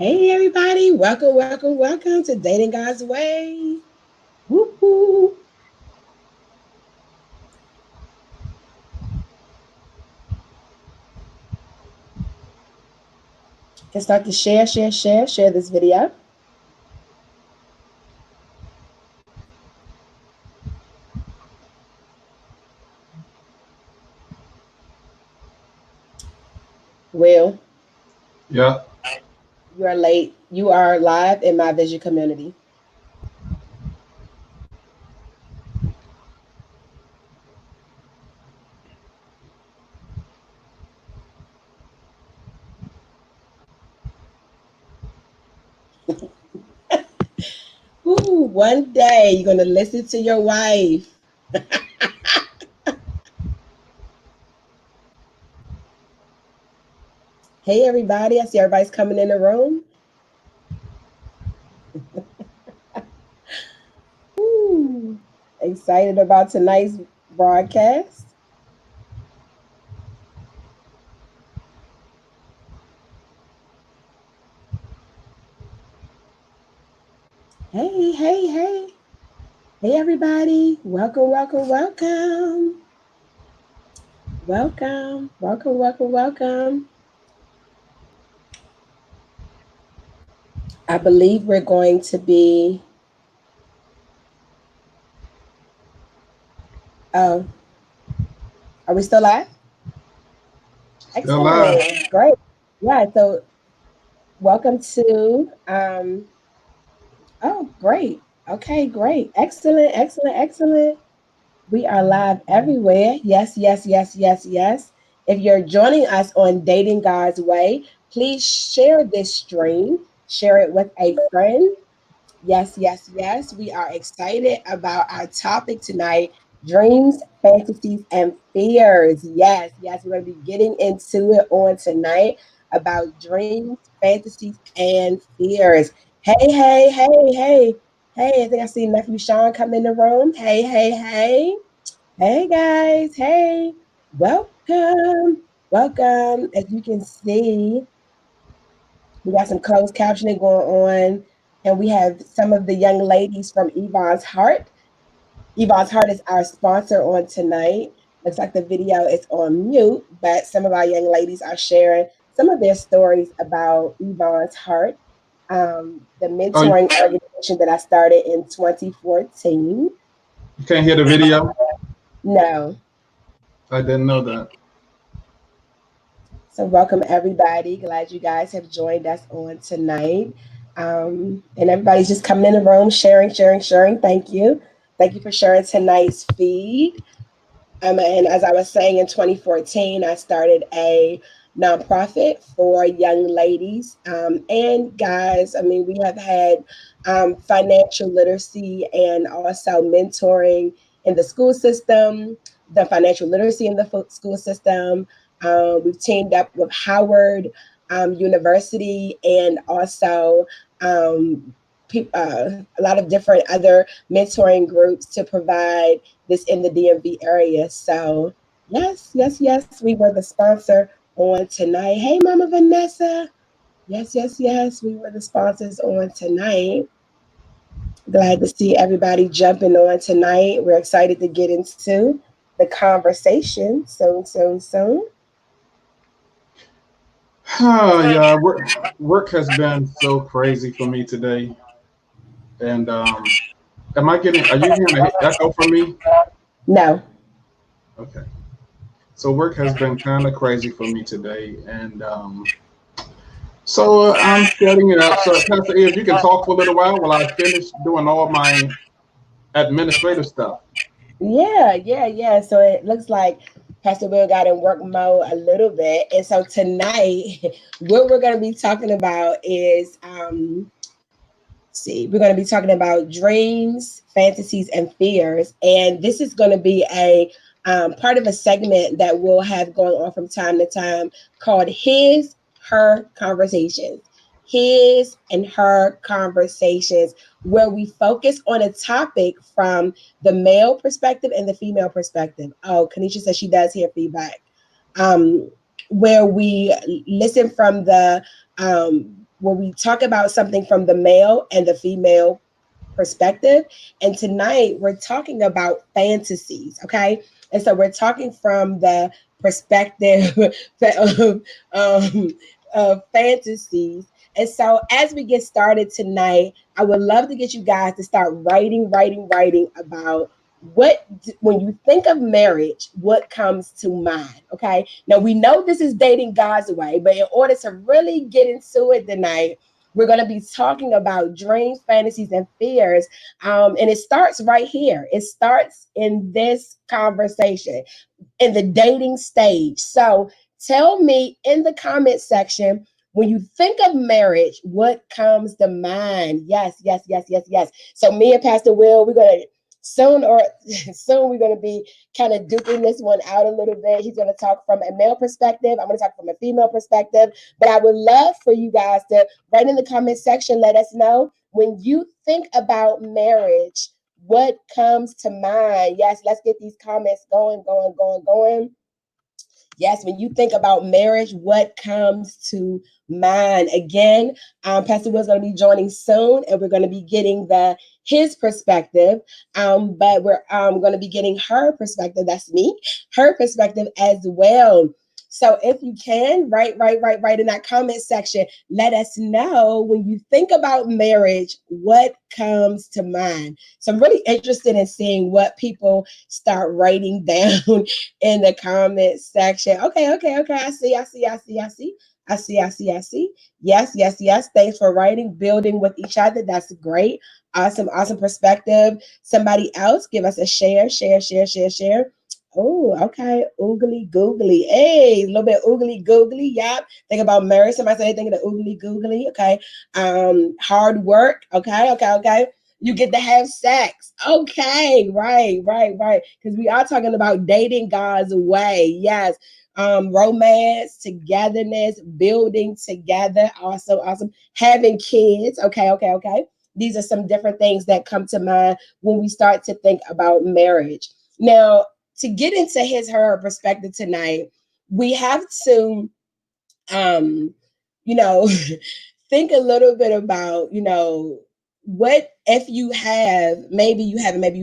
Hey everybody, welcome to Dating God's Way. Woo-hoo. Can start to share this video. Will, Yeah. you are late. You are live in my vision community. Ooh, one day you're gonna listen to your wife. Hey everybody, I see everybody's coming in the room. Ooh, excited about tonight's broadcast. Hey. Hey everybody, welcome. Welcome. I believe we're going to be. Oh, are we still live? Still live. Excellent, great. Yeah. So welcome to. Oh, great. Okay, great. Excellent. We are live everywhere. Yes. If you're joining us on Dating God's Way, please share this stream. Share it with a friend. Yes. We are excited about our topic tonight: dreams, fantasies, and fears. Yes. We're going to be getting into it on tonight about dreams, fantasies, and fears. Hey. I think I see nephew Sean come in the room. Hey. Hey, guys. Hey. Welcome. As you can see, we got some closed captioning going on, and we have some of the young ladies from Yvonne's Heart. Yvonne's Heart is our sponsor on tonight. Looks like the video is on mute, but some of our young ladies are sharing some of their stories about Yvonne's Heart, the Oh, mentoring organization that I started in 2014. you can't hear the video? No. I didn't know that. So welcome everybody. Glad you guys have joined us on tonight. And everybody's just coming in the room, sharing. Thank you. Thank you for sharing tonight's feed. And as I was saying, in 2014, I started a nonprofit for young ladies and guys. I mean, we have had financial literacy and also mentoring in the school system, the financial literacy in the school system. We've teamed up with Howard University and also a lot of different other mentoring groups to provide this in the DMV area. So yes, we were the sponsor on tonight. Hey, Mama Vanessa. Yes. We were the sponsors on tonight. Glad to see everybody jumping on tonight. We're excited to get into the conversation soon. Yeah, work has been so crazy for me today. And are you hearing an echo from me? No. Okay. So work has been kind of crazy for me today. And so I'm setting it up. So Pastor E, if you can talk for a little while I finish doing all my administrative stuff. Yeah. So it looks like Pastor Will got in work mode a little bit. And so tonight, what we're going to be talking about is we're going to be talking about dreams, fantasies, and fears. And this is going to be a part of a segment that we'll have going on from time to time called Her Conversations. His and her conversations, where we focus on a topic from the male perspective and the female perspective. Oh, Kanisha says she does hear feedback. Where we listen from the where we talk about something from the male and the female perspective. And tonight we're talking about fantasies, okay? And so we're talking from the perspective of, fantasies. And so as we get started tonight, I would love to get you guys to start writing about when you think of marriage, what comes to mind, okay? Now we know this is dating God's way, but in order to really get into it tonight, we're going to be talking about dreams, fantasies, and fears. And it starts right here. It starts in this conversation, in the dating stage. So tell me in the comment section, when you think of marriage, what comes to mind? Yes, yes, yes, yes, yes. So me and Pastor Will, we're gonna soon we're gonna be kind of duking this one out a little bit. He's gonna talk from a male perspective. I'm gonna talk from a female perspective. But I would love for you guys to write in the comment section, let us know when you think about marriage, what comes to mind? Yes, let's get these comments going. Yes, when you think about marriage, what comes to mind? Again, Pastor Will's going to be joining soon, and we're going to be getting his perspective. But we're going to be getting her perspective. That's me, her perspective as well. So if you can, write in that comment section. Let us know when you think about marriage, what comes to mind. So I'm really interested in seeing what people start writing down in the comment section. Okay. I see. Yes. Thanks for writing, building with each other. That's great. Awesome perspective. Somebody else, give us a share. Oh, okay. Oogly googly. Hey, a little bit oogly googly. Yep. Think about marriage. Somebody say anything of the oogly googly. Okay. Hard work. Okay. You get to have sex. Okay. Right. Because we are talking about dating God's way. Yes. Romance, togetherness, building together. Awesome. Having kids. Okay. These are some different things that come to mind when we start to think about marriage. Now, to get into her perspective tonight, we have to um you know think a little bit about, what if you have, maybe you haven't, have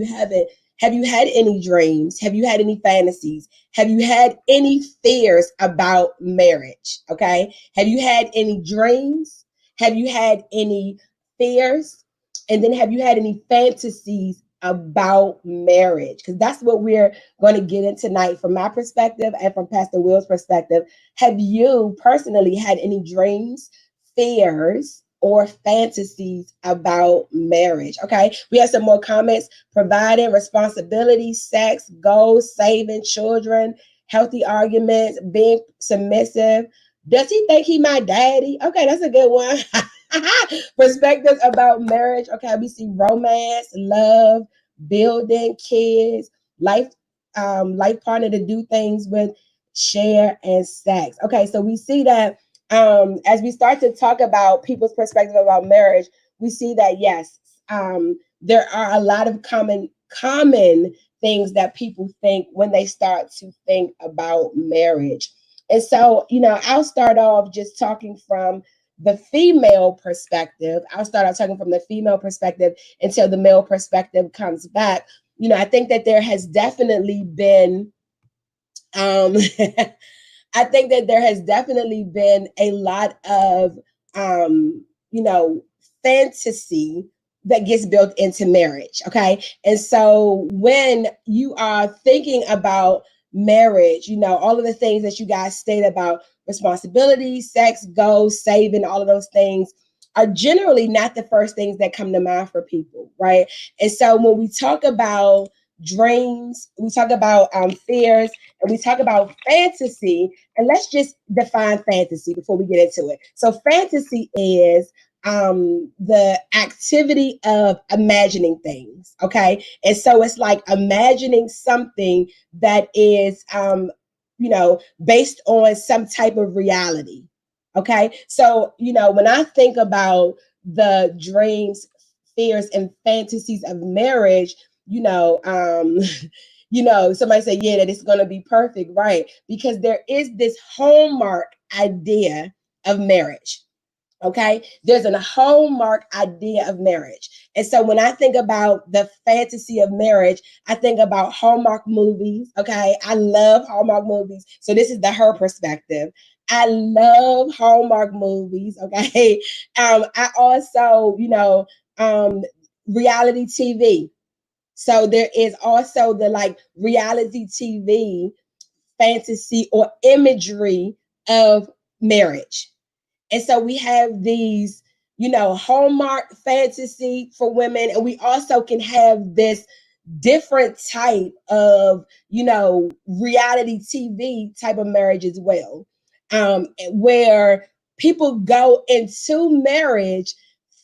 you had any dreams, have you had any fantasies, have you had any fears about marriage? Okay, have you had any dreams, have you had any fears, and then have you had any fantasies about marriage? Because that's what we're going to get in tonight from my perspective and from Pastor Will's perspective. Have you personally had any dreams, fears, or fantasies about marriage? Okay, we have some more comments. Providing, responsibility, sex, goals, saving, children, healthy arguments, being submissive. Does he think he my daddy? Okay, that's a good one. Perspectives about marriage. Okay, we see romance, love, building, kids, life partner to do things with, share, and sex. Okay, so we see that as we start to talk about people's perspective about marriage, we see that yes, there are a lot of common things that people think when they start to think about marriage. And so, I'll start off just talking from the female perspective. I'll start off talking from the female perspective until the male perspective comes back. I think that there has definitely been um I think that there has definitely been a lot of, you know, fantasy that gets built into marriage. Okay. And so when you are thinking about marriage, all of the things that you guys state about responsibility, sex, goals, saving, all of those things are generally not the first things that come to mind for people. Right. And so when we talk about dreams, we talk about fears, and we talk about fantasy, and let's just define fantasy before we get into it. So, fantasy is the activity of imagining things. Okay. And so it's like imagining something that is, based on some type of reality. Okay. So, when I think about the dreams, fears, and fantasies of marriage, somebody say, yeah, that it's going to be perfect, right? Because there is this hallmark idea of marriage. Okay, there's a hallmark idea of marriage. And so when I think about the fantasy of marriage, I think about Hallmark movies. Okay, I love Hallmark movies. So this is the her perspective. I love Hallmark movies. Okay, I also, reality TV. So there is also the like reality TV fantasy or imagery of marriage. And so we have these, Hallmark fantasy for women, and we also can have this different type of, reality TV type of marriage as well, where people go into marriage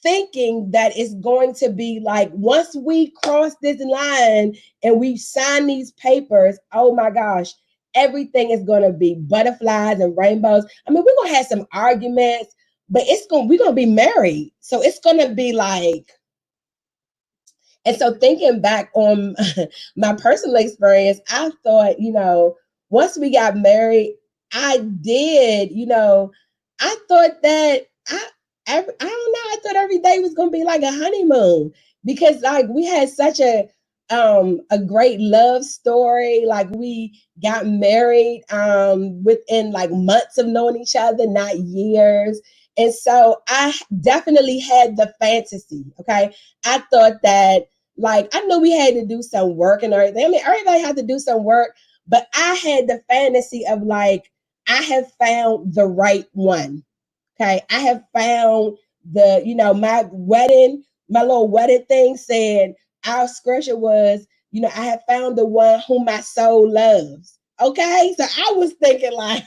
thinking that it's going to be like once we cross this line and we sign these papers, oh my gosh, everything is going to be butterflies and rainbows. I mean, we're going to have some arguments, but we're going to be married. So it's going to be like, and so thinking back on my personal experience, I thought, once we got married, I did, I thought that I don't know, I thought every day was gonna be like a honeymoon because like we had such a great love story. Like we got married within like months of knowing each other, not years. And so I definitely had the fantasy. Okay. I thought that like I knew we had to do some work and everything. I mean, everybody had to do some work, but I had the fantasy of like, I have found the right one. Okay. I have found my little wedding thing said our scripture was, I have found the one whom my soul loves. Okay. So I was thinking like,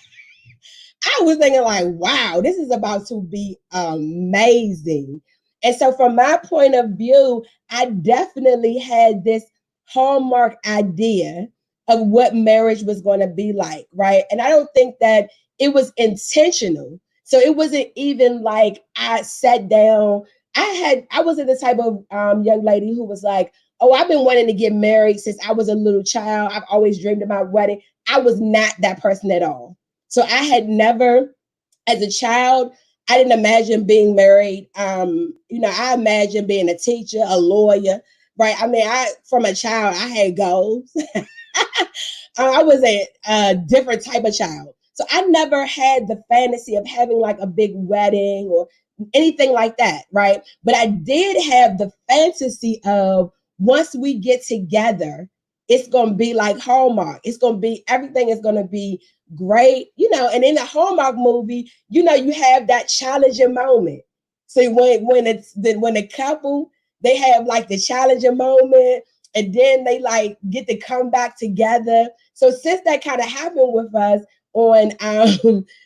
wow, this is about to be amazing. And so from my point of view, I definitely had this hallmark idea of what marriage was going to be like, right? And I don't think that it was intentional. So it wasn't even like I sat down. I wasn't the type of young lady who was like, oh, I've been wanting to get married since I was a little child. I've always dreamed of my wedding. I was not that person at all. So I had never, as a child, I didn't imagine being married. I imagined being a teacher, a lawyer, right? I mean, I from a child, I had goals. I was a different type of child. So I never had the fantasy of having like a big wedding or anything like that, right? But I did have the fantasy of once we get together, it's going to be like Hallmark. It's going to be, everything is going to be great, and in the Hallmark movie, you have that challenging moment. So when the couple, they have like the challenging moment and then they like get to come back together. So since that kind of happened with us on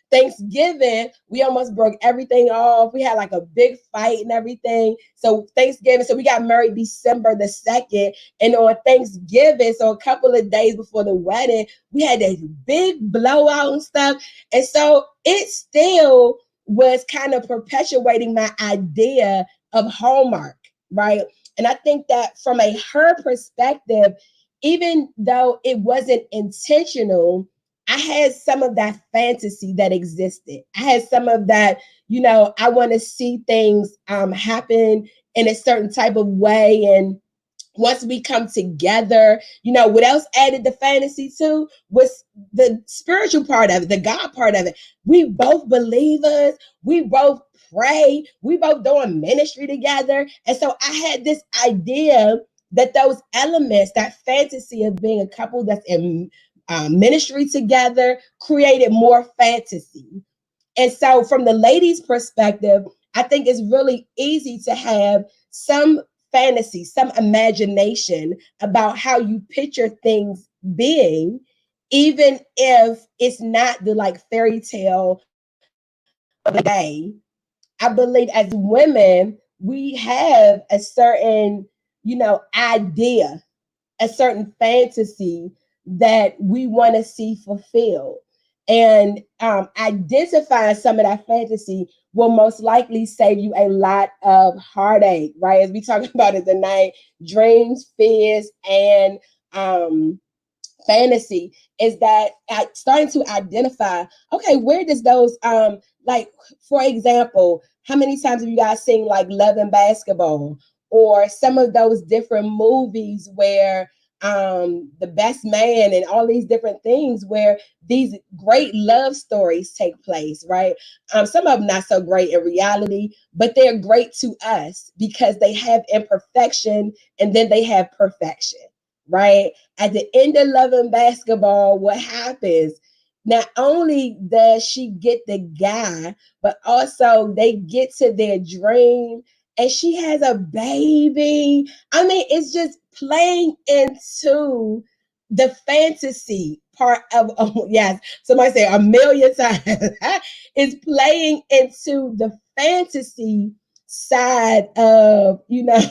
Thanksgiving, we almost broke everything off. We had like a big fight and everything. So Thanksgiving, so we got married December the 2nd. And on Thanksgiving, so a couple of days before the wedding, we had this big blowout and stuff. And so it still was kind of perpetuating my idea of Hallmark, right? And I think that from a her perspective, even though it wasn't intentional, I had some of that fantasy that existed. I had some of that, I want to see things happen in a certain type of way. And once we come together, what else added the fantasy to was the spiritual part of it, the God part of it. We both believers, we both pray, we both doing ministry together. And so I had this idea that those elements, that fantasy of being a couple that's in ministry together, created more fantasy. And so, from the ladies' perspective, I think it's really easy to have some fantasy, some imagination about how you picture things being, even if it's not the like fairy tale of the day. I believe as women, we have a certain, idea, a certain fantasy that we want to see fulfilled. And identifying some of that fantasy will most likely save you a lot of heartache, right? As we talk about it tonight, dreams, fears, and fantasy is that starting to identify, okay, where does those like, for example, how many times have you guys seen like Love and Basketball, or some of those different movies where the best man and all these different things where these great love stories take place, right? Some of them not so great in reality, but they're great to us because they have imperfection and then they have perfection, right? At the end of Love and Basketball, what happens? Not only does she get the guy, but also they get to their dream and she has a baby. I mean, it's just playing into the fantasy part of, oh, yes, somebody say a million times. It's playing into the fantasy side of, it's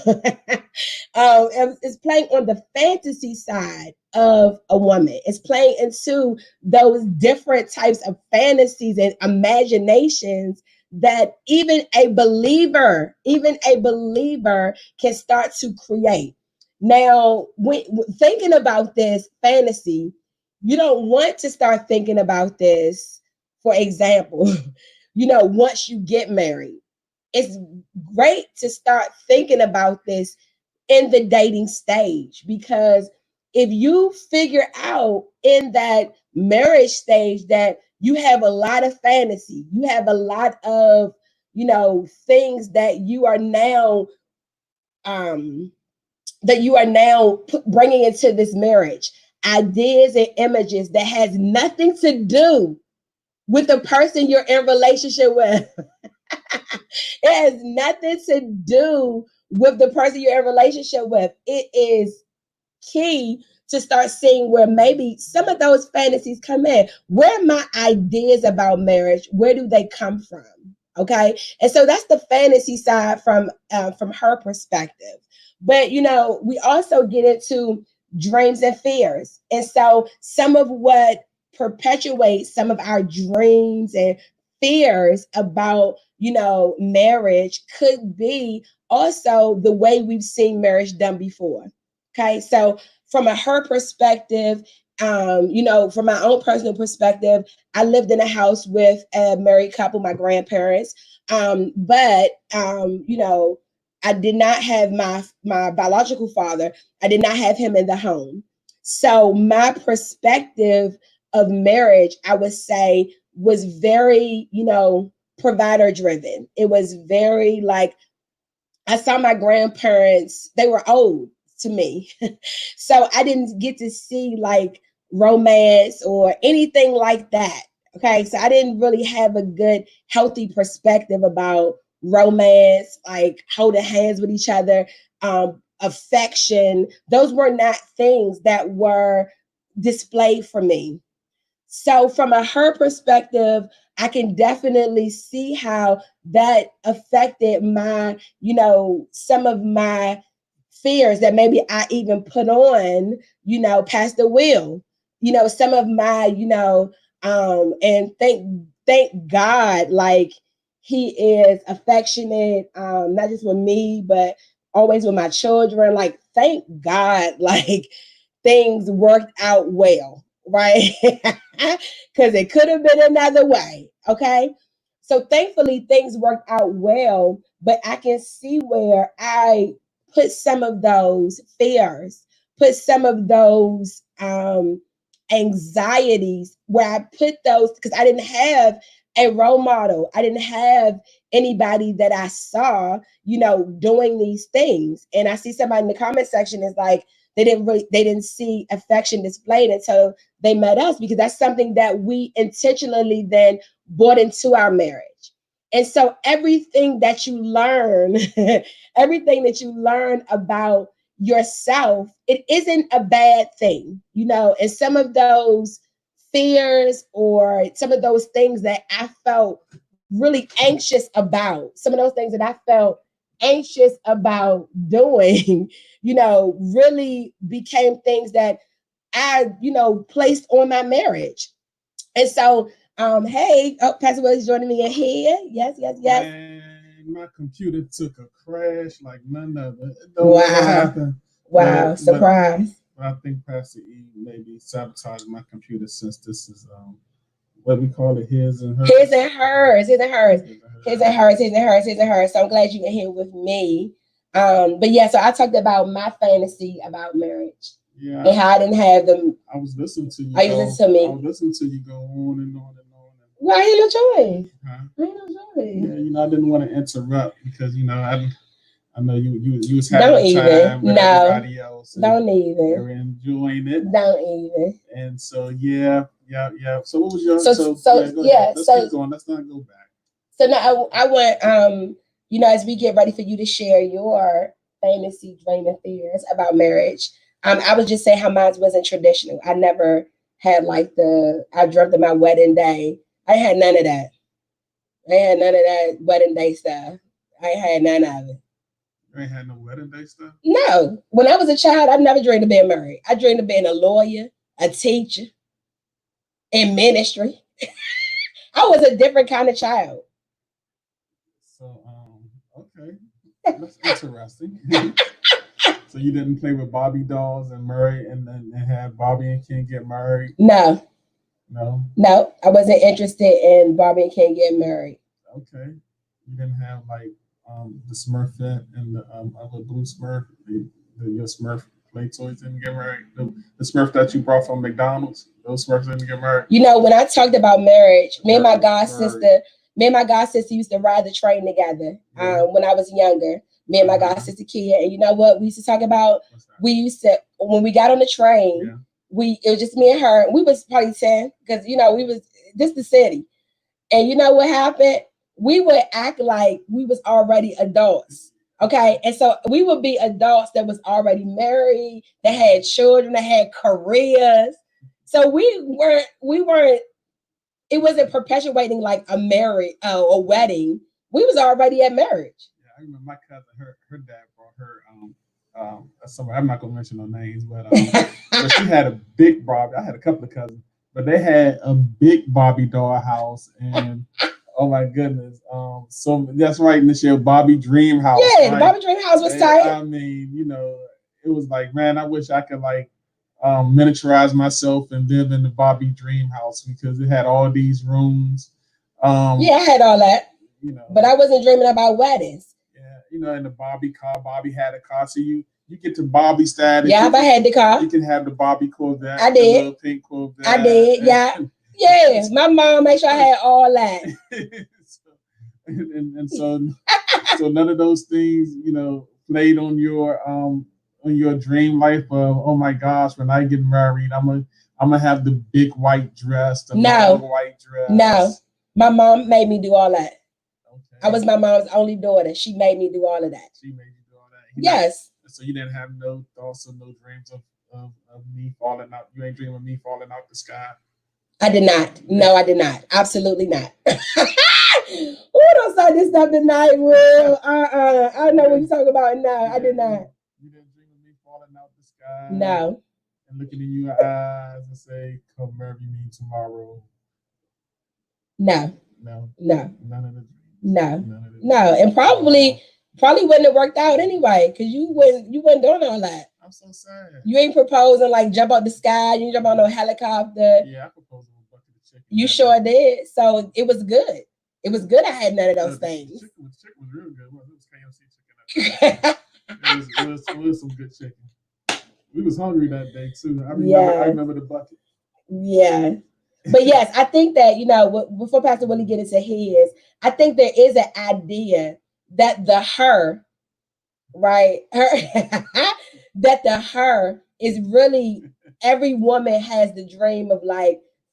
playing on the fantasy side of a woman. It's playing into those different types of fantasies and imaginations that even a believer can start to create. Now, when thinking about this fantasy, you don't want to start thinking about this, for example, once you get married. It's great to start thinking about this in the dating stage, because if you figure out in that marriage stage that you have a lot of fantasy, you have a lot of things that you are now um bringing into this marriage, ideas and images that has nothing to do with the person you're in relationship with. It has nothing to do with the person you're in relationship with. It is key to start seeing where maybe some of those fantasies come in. Where are my ideas about marriage? Where do they come from? Okay, and so that's the fantasy side from her perspective. But we also get into dreams and fears, and so some of what perpetuates some of our dreams and fears about marriage could be also the way we've seen marriage done before. Okay, so from her perspective, from my own personal perspective, I lived in a house with a married couple, my grandparents, but I did not have my biological father. I did not have him in the home. So my perspective of marriage, I would say, was very, provider driven. It was very like I saw my grandparents, they were old to me. So I didn't get to see like romance or anything like that. Okay. So I didn't really have a good, healthy perspective about romance, like holding hands with each other, affection. Those were not things that were displayed for me. So from her perspective, I can definitely see how that affected my, some of my fears that maybe I even put on, past the wheel. Some of my, and thank God, like he is affectionate, not just with me, but always with my children. Like, thank God, like things worked out well, right? Because it could have been another way. Okay. So thankfully, things worked out well, but I can see where I put some of those fears, put some of those anxieties, where I put those because I didn't have a role model. I didn't have anybody that I saw, doing these things. And I see somebody in the comment section is like, they didn't see affection displayed until they met us, because that's something that we intentionally then brought into our marriage. And so everything that you learn, everything that you learn about yourself, it isn't a bad thing, and some of those fears or some of those things that I felt really anxious about, some of those things that I felt anxious about doing, really became things that I, placed on my marriage. And so, hey, Pastor Willie's joining me in here. Yes, yes, yes. Man, my computer took a crash like none other. Don't know what Wow. happened. Wow. Surprise. But I think Pastor E maybe sabotaged my computer since this is what we call it, his and hers. His and hers, his and hers, his and hers, his and hers, his and hers. So I'm glad you are here with me. But yeah, so I talked about my fantasy about marriage. Yeah. And how I didn't have them. I was listening to you. Are you listening to me? I was listening to you go on and on and on. Well, I ain't no choice. Huh? I ain't no choice. Yeah, I didn't want to interrupt because I know you was having don't even. Time with everybody else. Don't even. You're enjoying it. Don't even. And so yeah. So what was your so let's keep going. Let's not go back. So now I want as we get ready for you to share your fantasy dream and fears about marriage. I would just say how mine wasn't traditional. I never had I dreamt of my wedding day. I had none of that. I had none of that wedding day stuff. I had none of it. You ain't had no wedding day stuff? No. When I was a child, I never dreamed of being married. I dreamed of being a lawyer, a teacher, in ministry. I was a different kind of child. So, okay. That's interesting. So you didn't play with Barbie dolls and Murray and have Barbie and Ken get married? No. No, I wasn't interested in Barbie and Ken getting married. Okay. You didn't have the Smurfette and the other blue Smurf, your Smurf play toys didn't get married. The Smurf that you brought from McDonald's, those Smurfs didn't get married. When I talked about marriage, me and my god sister used to ride the train together. When I was younger. Me and my god sister Kia, and you know what we used to talk about? We used to, when we got on the train, it was just me and her. We was probably 10 because we was this the city, and you know what happened? We would act like we was already adults, okay? And so we would be adults that was already married, that had children, that had careers. So we weren't. It wasn't perpetuating like a wedding. We was already at marriage. I remember my cousin, her dad brought her somewhere. I'm not gonna mention no names, but she had a big Barbie. I had a couple of cousins, but they had a big Barbie doll house, and oh my goodness, so that's right, Michelle, Barbie Dream House. Yeah, right? The Barbie Dream House was tight. I mean, it was like, man, I wish I could miniaturize myself and live in the Barbie Dream House because it had all these rooms. Yeah, I had all that. But I wasn't dreaming about weddings. Yeah, in the Barbie car, Barbie had a car, so you get to Barbie status. Yeah, I had the car. You can have the Barbie Corvette. I did. The little pink Corvette. I did. Yeah, yeah. My mom made sure I had all that. So none of those things, played on your dream life of, oh my gosh, when I get married, I'm gonna have the big white dress, the long white dress. No, my mom made me do all that. I was my mom's only daughter. She made me do all of that. She made you do all that? Yes. So you didn't have no thoughts or no dreams of me falling out? You ain't dreaming of me falling out the sky? I did not. No, I did not. Absolutely not. Oh, don't start this stuff tonight, Will. I know what you're talking about. No, I did not. You didn't dream of me falling out the sky? No. And looking in your eyes and say, come marry me tomorrow? No. No. None of the dreams. No, and probably wouldn't have worked out anyway because you wouldn't doing all that. I'm so sad. You ain't proposing jump out the sky. You jump on no helicopter. Yeah, I proposed on a bucket of chicken. You sure did. So it was good. It was good. I had none of those things. The chicken was real good. It was KFC chicken. It was some good chicken. We was hungry that day too. I remember the bucket. Yeah. But yes, I think that, before Pastor Willie get into his, I think there is an idea that the her, right? That the her is really, every woman has the dream of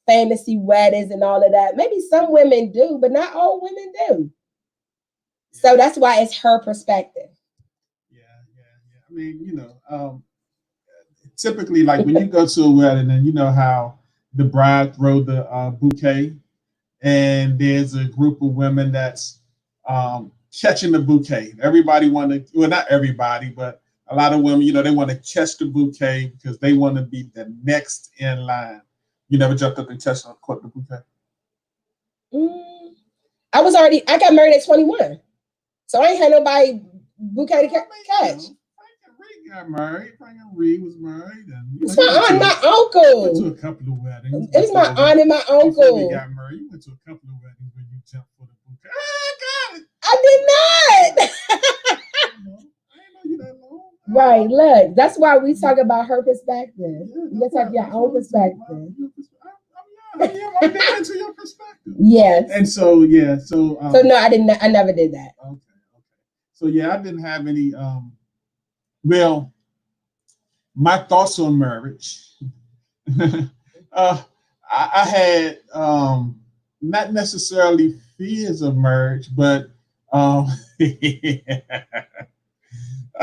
fantasy weddings and all of that. Maybe some women do, but not all women do. So that's why it's her perspective. Yeah. I mean, typically, when you go to a wedding and you know how the bride throw the bouquet, and there's a group of women that's catching the bouquet. Everybody not everybody, but a lot of women, they want to catch the bouquet because they want to be the next in line. You never jumped up and caught the bouquet? I got married at 21. So I ain't had nobody bouquet to catch. got married. Frank and Reed was married, and It's he my aunt, and my went to uncle. a couple of weddings It was my aunt and my before we uncle. got married. You went to a couple of weddings where you jumped for the bouquet. I got it. I did not. I didn't know you that long. Right, look, that's why we talk about her perspective. Yeah, You gotta have your own perspective. I'm digging into your perspective. Yes. And so yeah, So no, I didn't. I never did that. Okay. So yeah, I didn't have any. Well, my thoughts on marriage. uh, I had not necessarily fears of marriage, but um, I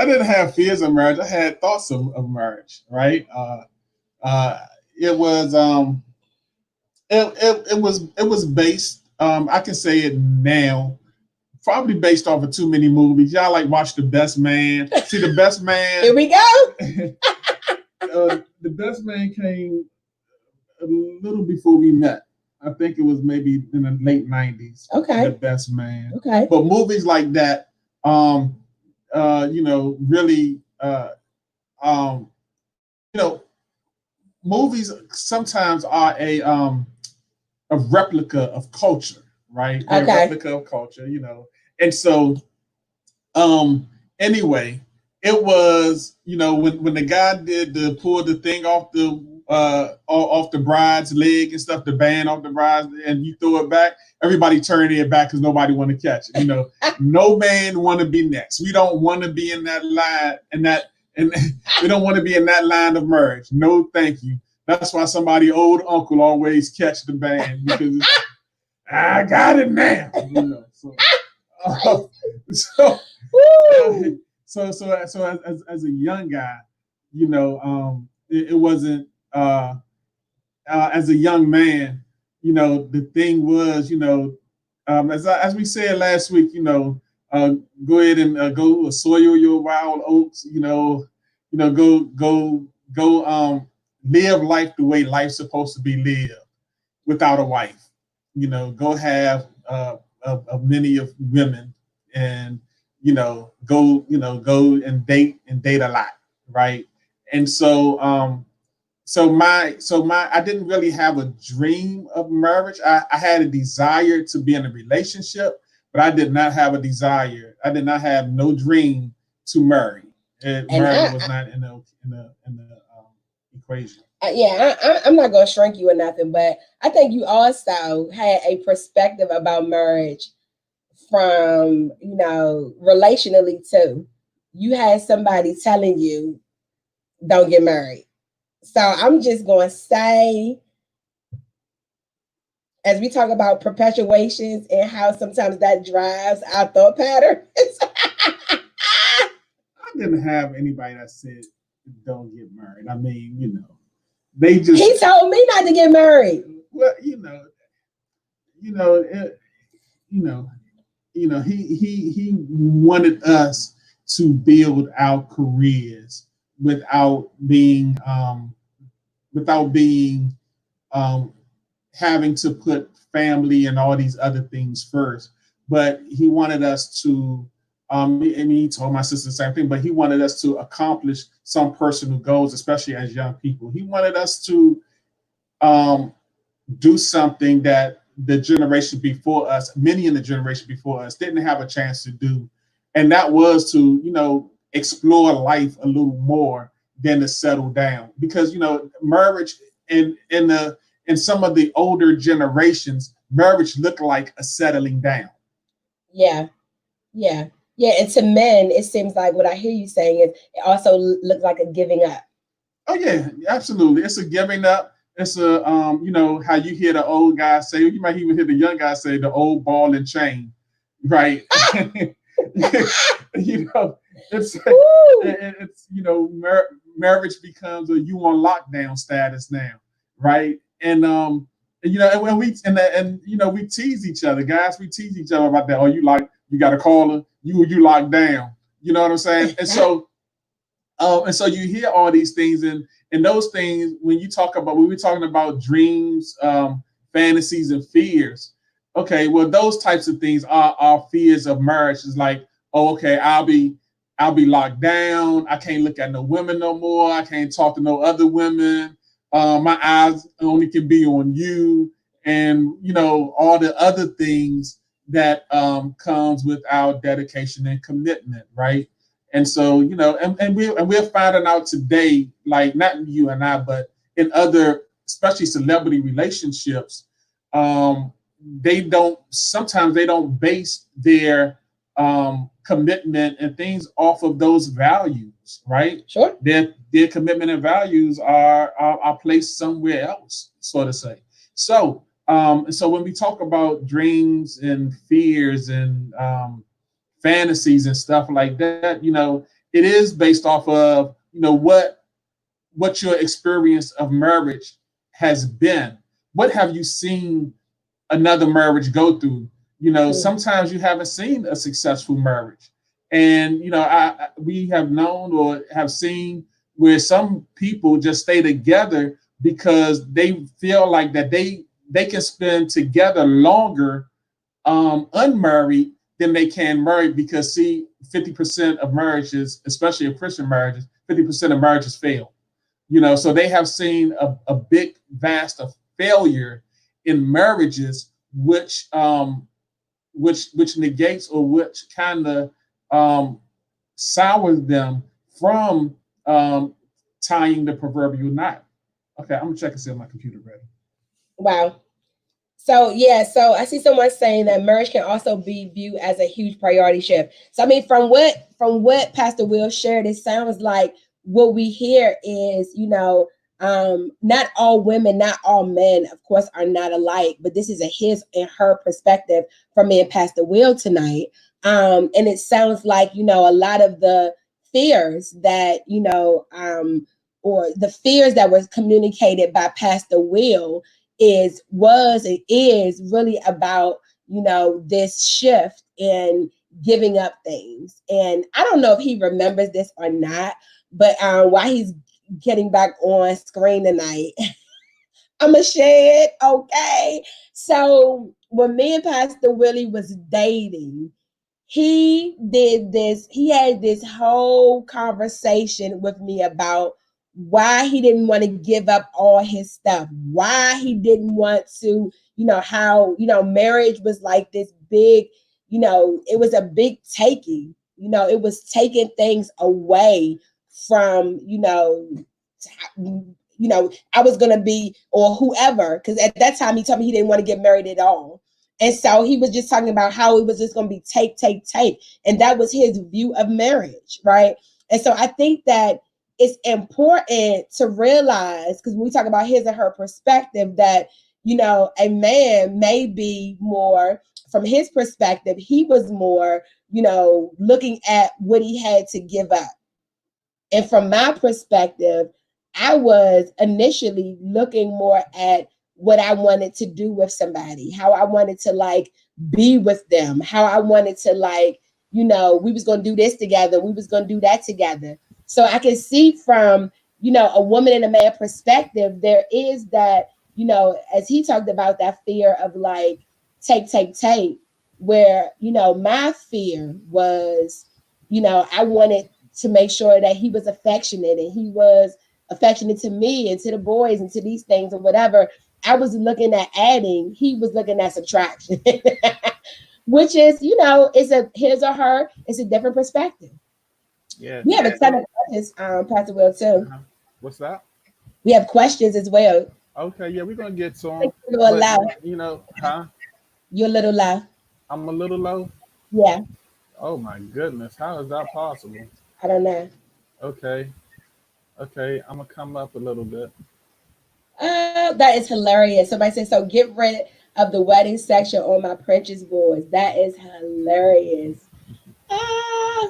didn't have fears of marriage. I had thoughts of marriage. Right. Uh, it was it was based. I can say it now. Probably based off of too many movies. Y'all like watch The Best Man. See The Best Man. Here we go. The Best Man came a little before we met. I think it was maybe in the late '90s. Okay. The Best Man. Okay. But movies like that, really, you know, movies sometimes are a replica of culture, right? They're Okay. a replica of culture, and so anyway, it was, when the guy did the pull the thing off the bride's leg and stuff, the band off the bride's, and you throw it back, everybody turned it back because nobody want to catch it. No man want to be next. We don't want to be in that line, and we don't want to be in that line of marriage. No, thank you. That's why somebody old uncle always catch the band, because I got it now. So, so, as a young guy, it wasn't, as a young man, the thing was, as we said last week, go ahead and go soil your wild oats, go live life the way life's supposed to be lived without a wife. Go have many of women, and go and date a lot, right? And so I didn't really have a dream of marriage. I had a desire to be in a relationship, but I did not have a desire. I did not have no dream to marry. Marriage was not in the equation. I'm not going to shrink you or nothing, but I think you also had a perspective about marriage from, relationally too. You had somebody telling you, don't get married. So I'm just going to say, as we talk about perpetuations and how sometimes that drives our thought patterns. I didn't have anybody that said, don't get married. I mean, they just. He told me not to get married. Well, he wanted us to build our careers without being having to put family and all these other things first. But he wanted us to, and he told my sister the same thing, but he wanted us to accomplish some personal goals, especially as young people. He wanted us to do something that the generation before us, many in the generation before us, didn't have a chance to do. And that was to, explore life a little more than to settle down. Because, marriage in some of the older generations, marriage looked like a settling down. Yeah. Yeah. Yeah. And to men, it seems like what I hear you saying is it also looks like a giving up. Oh yeah, absolutely. It's a giving up. It's a how you hear the old guy say, you might even hear the young guy say, the old ball and chain, right? It's marriage becomes a you on lockdown status now, right? And and when we tease each other, guys. We tease each other about that. Oh, you got to call her. You locked down. You know what I'm saying? And so you hear all these things, and those things when we're talking about dreams, fantasies, and fears. Okay, well, those types of things are fears of marriage. Is like, oh, okay, I'll be locked down. I can't look at no women no more. I can't talk to no other women. My eyes only can be on you, and all the other things that comes with our dedication and commitment, right? And so, we're finding out today, like not you and I, but in other, especially celebrity relationships, they don't sometimes they don't base their commitment and things off of those values, right? Sure. Their commitment and values are placed somewhere else, so to say. So when we talk about dreams and fears and fantasies and stuff like that, it is based off of what your experience of marriage has been. What have you seen another marriage go through? Sometimes you haven't seen a successful marriage, and we have known or have seen where some people just stay together because they feel like that they can spend together longer unmarried than they can married, because see, 50% of marriages, especially of Christian marriages, 50% of marriages fail. So they have seen a big vast of failure in marriages, which negates, or which kind of sours them from tying the proverbial knot. Okay, I'm gonna check and see if my computer ready. Wow. So yeah, so I see someone saying that marriage can also be viewed as a huge priority shift. So I mean, from what Pastor Will shared, it sounds like what we hear is, not all women, not all men, of course, are not alike, but this is a his and her perspective from me and Pastor Will tonight. And it sounds like, a lot of the fears that, or the fears that was communicated by Pastor Will was and is really about this shift in giving up things. And I don't know if he remembers this or not, but while he's getting back on screen tonight, I'm gonna share it. Okay, so when me and Pastor Willie was dating, he had this whole conversation with me about why he didn't want to give up all his stuff, why he didn't want to, how, marriage was like this big, it was a big taking, it was taking things away from, I was gonna be, or whoever, because at that time he told me he didn't want to get married at all. And so he was just talking about how it was just going to be take. And that was his view of marriage, right? And so I think that it's important to realize, because when we talk about his and her perspective, that, a man may be more, from his perspective, he was more, looking at what he had to give up. And from my perspective, I was initially looking more at what I wanted to do with somebody, how I wanted to like be with them, how I wanted to like, we was going to do this together, we was going to do that together. So I can see from, a woman and a man perspective, there is that, as he talked about, that fear of like take, where, my fear was, I wanted to make sure that he was affectionate and he was affectionate to me and to the boys and to these things or whatever. I was looking at adding, he was looking at subtraction, which is, it's a his or her, it's a different perspective. Yeah. We have a ton of questions, Pastor Will, too. What's that? We have questions as well. Okay, yeah, we're gonna get to You're them. a little But loud. You're a little loud. I'm a little low. Yeah, Oh my goodness, how is that possible? I don't know. Okay, okay, I'm gonna come up a little bit. That is hilarious. Somebody said, so get rid of the wedding section on my Princess boards. That is hilarious. Ah,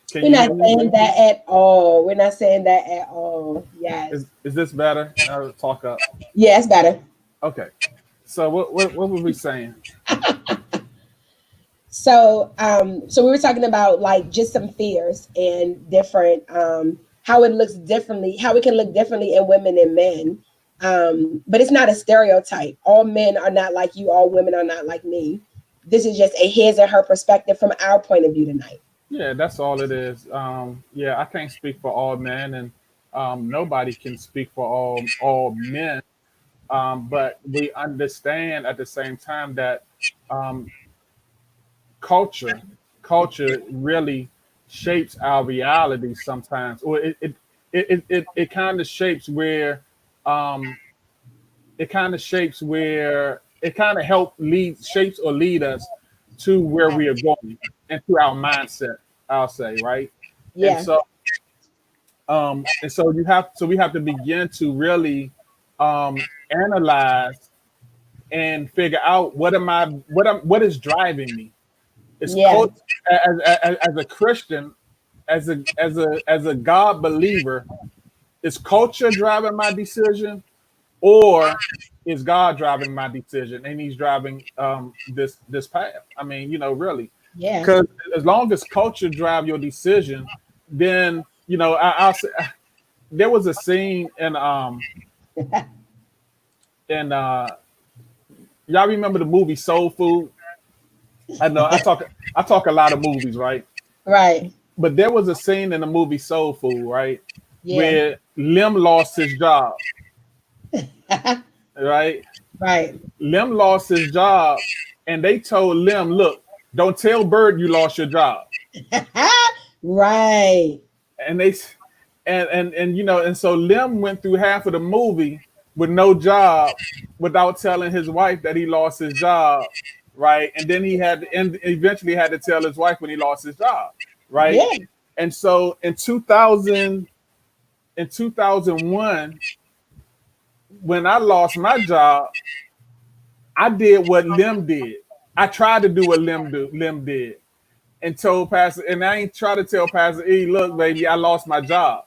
Can we're you not hear me? saying that at all. We're not saying that at all. Yes. Is this better? Talk up. Yeah, it's better. Okay. So what were we saying? So we were talking about like just some fears and different how it looks differently, how it can look differently in women and men. But it's not a stereotype. All men are not like you, all women are not like me. This is just a his or her perspective from our point of view tonight. Yeah, that's all it is. Yeah, I can't speak for all men, and nobody can speak for all men. But we understand at the same time that um, culture culture really shapes our reality sometimes, or it kind of shapes where um, it kind of help lead shapes or lead us to where we are going and to our mindset. I'll say right, and Yeah, so we have to begin to really analyze and figure out what is driving me. It's yeah, cult as a Christian, as a God believer, is culture driving my decision, or is God driving my decision, and He's driving this path? I mean, really, yeah. because as long as culture drive your decision, then I'll say there was a scene in y'all remember the movie Soul Food? I know I talk a lot of movies, right? Right. But there was a scene in the movie Soul Food, right, Yeah. where Lim lost his job, right? Right. Lim lost his job, and they told Lim, "Look, don't tell Bird you lost your job." Right. And they and so Lim went through half of the movie with no job, without telling his wife that he lost his job, right? And then and eventually had to tell his wife when he lost his job, right? Yeah. And so in 2001, when I lost my job, I did what Lim did. I tried to do what Lim did, and told Pastor, and I ain't try to tell Pastor E, look, baby, I lost my job,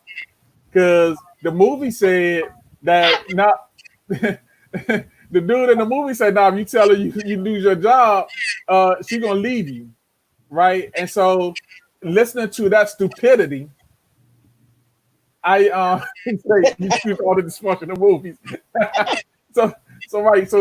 because the movie said that not the dude in the movie said, "Nah, if you tell her you lose your job, she gonna leave you, right?" And so, listening to that stupidity, I say you choose all the dysfunctional movies. so right, so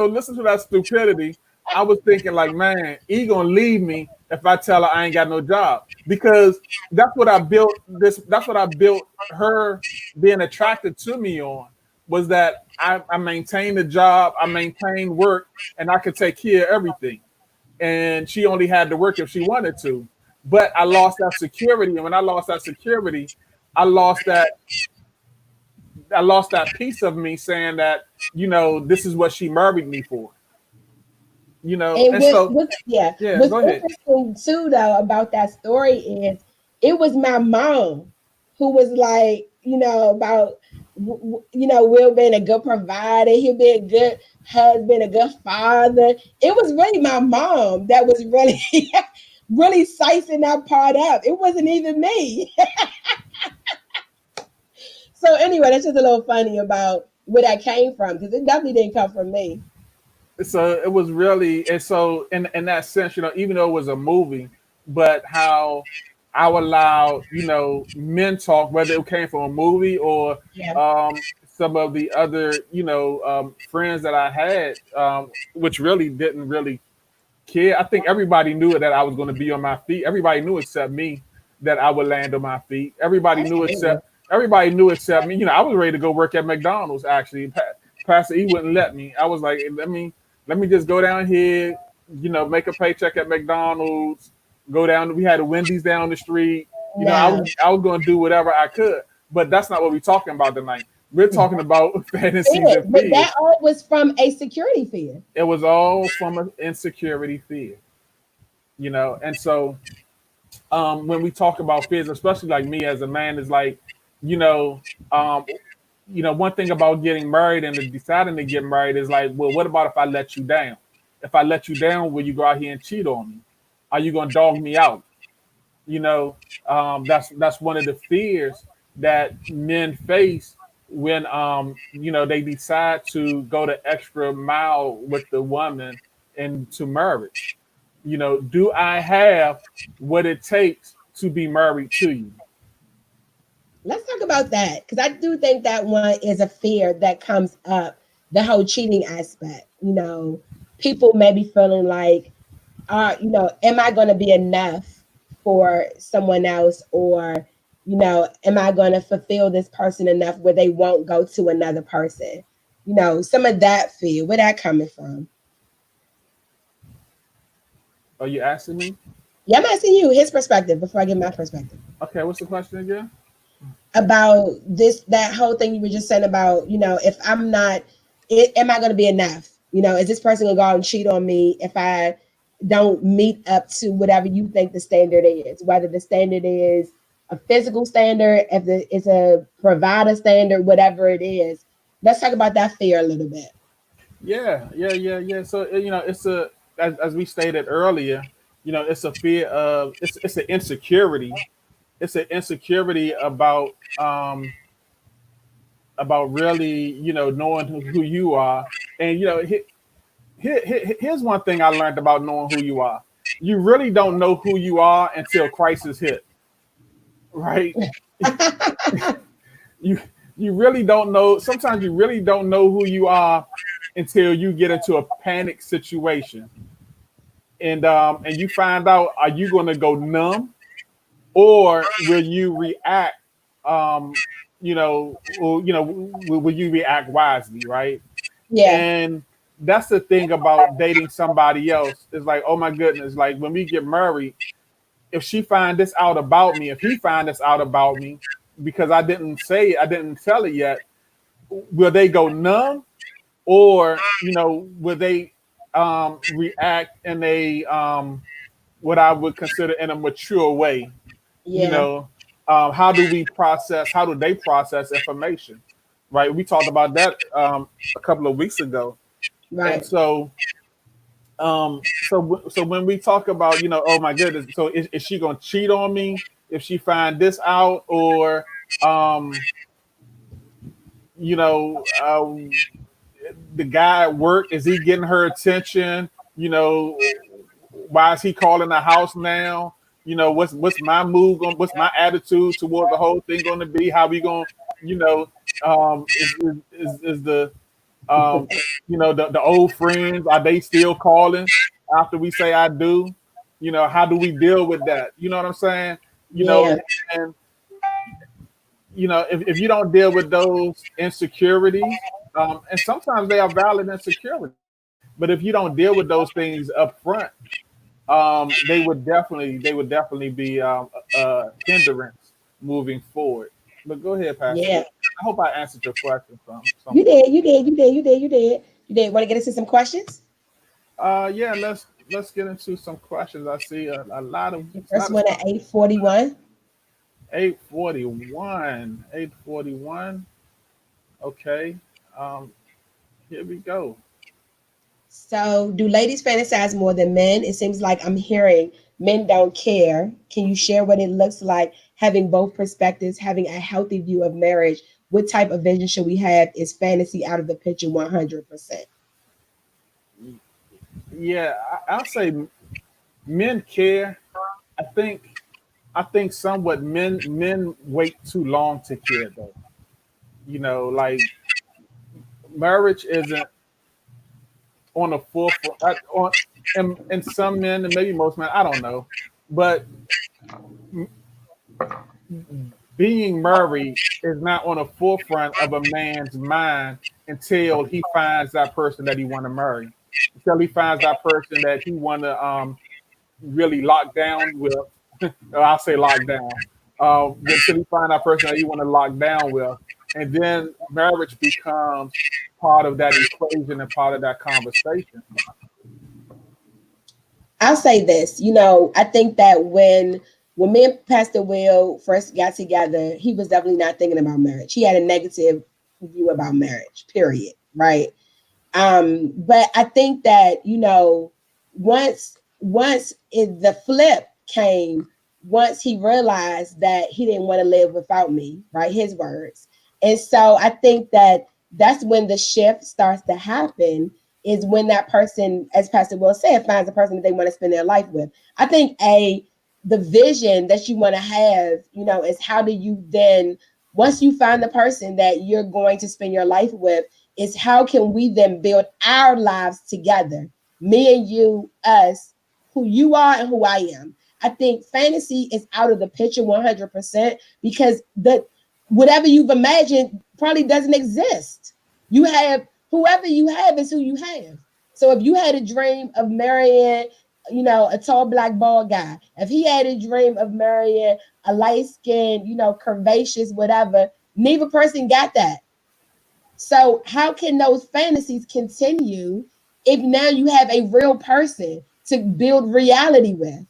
listen to that stupidity. I was thinking like, man, he gonna leave me if I tell her I ain't got no job, because that's what I built this. That's what I built her being attracted to me on, was that I maintained the job, I maintained work, and I could take care of everything. And she only had to work if she wanted to. But I lost that security, and when I lost that security, I lost that I lost that piece of me saying that, this is what she married me for, And and so yeah, what's go ahead. interesting too though about that story is it was my mom who was like, about Will being a good provider, he'll be a good husband, a good father. It was really my mom that was really really sizing that part up. It wasn't even me. So anyway, that's just a little funny about where that came from because it definitely didn't come from me. So it was really, and so in that sense, even though it was a movie, but how I allowed, men talk, whether it came from a movie or Yeah. some of the other, friends that I had, which really didn't really care. I think everybody knew that I was going to be on my feet. Everybody knew except me that I would land on my feet. Absolutely. Everybody knew except me. I was ready to go work at McDonald's. Actually, Pastor E wouldn't let me. I was like, let me just go down here. Make a paycheck at McDonald's. Go down. We had a Wendy's down the street. No. I was going to do whatever I could. But that's not what we're talking about tonight. We're talking about fantasies Fear. and But fears. that all was from a security fear. It was all from an insecurity fear. And so when we talk about fears, especially like me as a man, is like, you know um one thing about getting married and deciding to get married is like, well, what about if I let you down? If I let you down, will you go out here and cheat on me? Are you gonna dog me out? you know that's one of the fears that men face when they decide to go the extra mile with the woman into marriage. Do I have what it takes to be married to you? Let's talk about that because I do think that one is a fear that comes up, the whole cheating aspect. People may be feeling like, am I going to be enough for someone else, or am I going to fulfill this person enough where they won't go to another person? Some of that fear, where that coming from? Are you asking me? Yeah, I'm asking you his perspective before I give my perspective Okay, what's the question again? about that whole thing you were just saying about, if I'm not, am I going to be enough? Is this person going to go out and cheat on me if I don't meet up to whatever you think the standard is, whether the standard is a physical standard, if it's a provider standard, whatever it is. Let's talk about that fear a little bit. Yeah. So it's as we stated earlier, it's a fear of it's an insecurity. It's an insecurity about really knowing who you are, and here's one thing I learned about knowing who you are. You really don't know who you are until crisis hit, right? you you really don't know. Sometimes you really don't know who you are until you get into a panic situation, and you find out, are you going to go numb, or will you react? Um, will you react wisely, right? Yeah, And that's the thing about dating somebody else. It's like, oh my goodness, like when we get married, if she find this out about me, if he find this out about me, because I didn't say it, I didn't tell it yet, will they go numb, or will they react in a what I would consider in a mature way? You yeah, know, how do we process? How do they process information? Right. We talked about that a couple of weeks ago, and right. so when we talk about, oh my goodness, so is she gonna cheat on me if she find this out, or um, you know, the guy at work, is he getting her attention? Why is he calling the house now? What's my move going? What's my attitude toward the whole thing going to be? How we going? You know, is the um, the old friends, are they still calling after we say I do? How do we deal with that? You know what I'm saying? You know, Yeah, and if you don't deal with those insecurities, and sometimes they are valid insecurities, but if you don't deal with those things up front, they would definitely be a hindrance moving forward. But go ahead, Pastor. yeah. I hope I answered your question from You somewhat. did, you did, you did, you did, you did. You did. Want to get into some questions? Yeah, let's get into some questions. I see a lot of The a first lot of one stuff. at 8:41. 841. 841. Okay. Um, Here we go. So, do ladies fantasize more than men? It seems like I'm hearing men don't care. Can you share what it looks like having both perspectives, having a healthy view of marriage? What type of vision should we have? Is fantasy out of the picture 100%? Yeah, I'll say men care. I think somewhat men wait too long to care though. Like marriage isn't on the forefront on and some men and maybe most men, I don't know. But being married is not on the forefront of a man's mind until he finds that person that he want to marry. Until he finds that person that he want to really lock down with. I'll say lock down. Until he find that person that he want to lock down with, and then marriage becomes part of that equation and part of that conversation. I'll say this, I think that when me and Pastor Will first got together, he was definitely not thinking about marriage. He had a negative view about marriage, period. Right. But I think that, the flip came, once he realized that he didn't want to live without me, right? His words. And so I think that that's when the shift starts to happen, is when that person, as Pastor Will said, finds a person that they want to spend their life with. I think the vision that you want to have, is how do you then, once you find the person that you're going to spend your life with, is how can we then build our lives together? Me and you, us, who you are and who I am. I think fantasy is out of the picture 100% because the whatever you've imagined probably doesn't exist. You have whoever you have is who you have. So if you had a dream of marrying, a tall black bald guy, if he had a dream of marrying a light skinned, curvaceous, whatever, neither person got that. So how can those fantasies continue if now you have a real person to build reality with?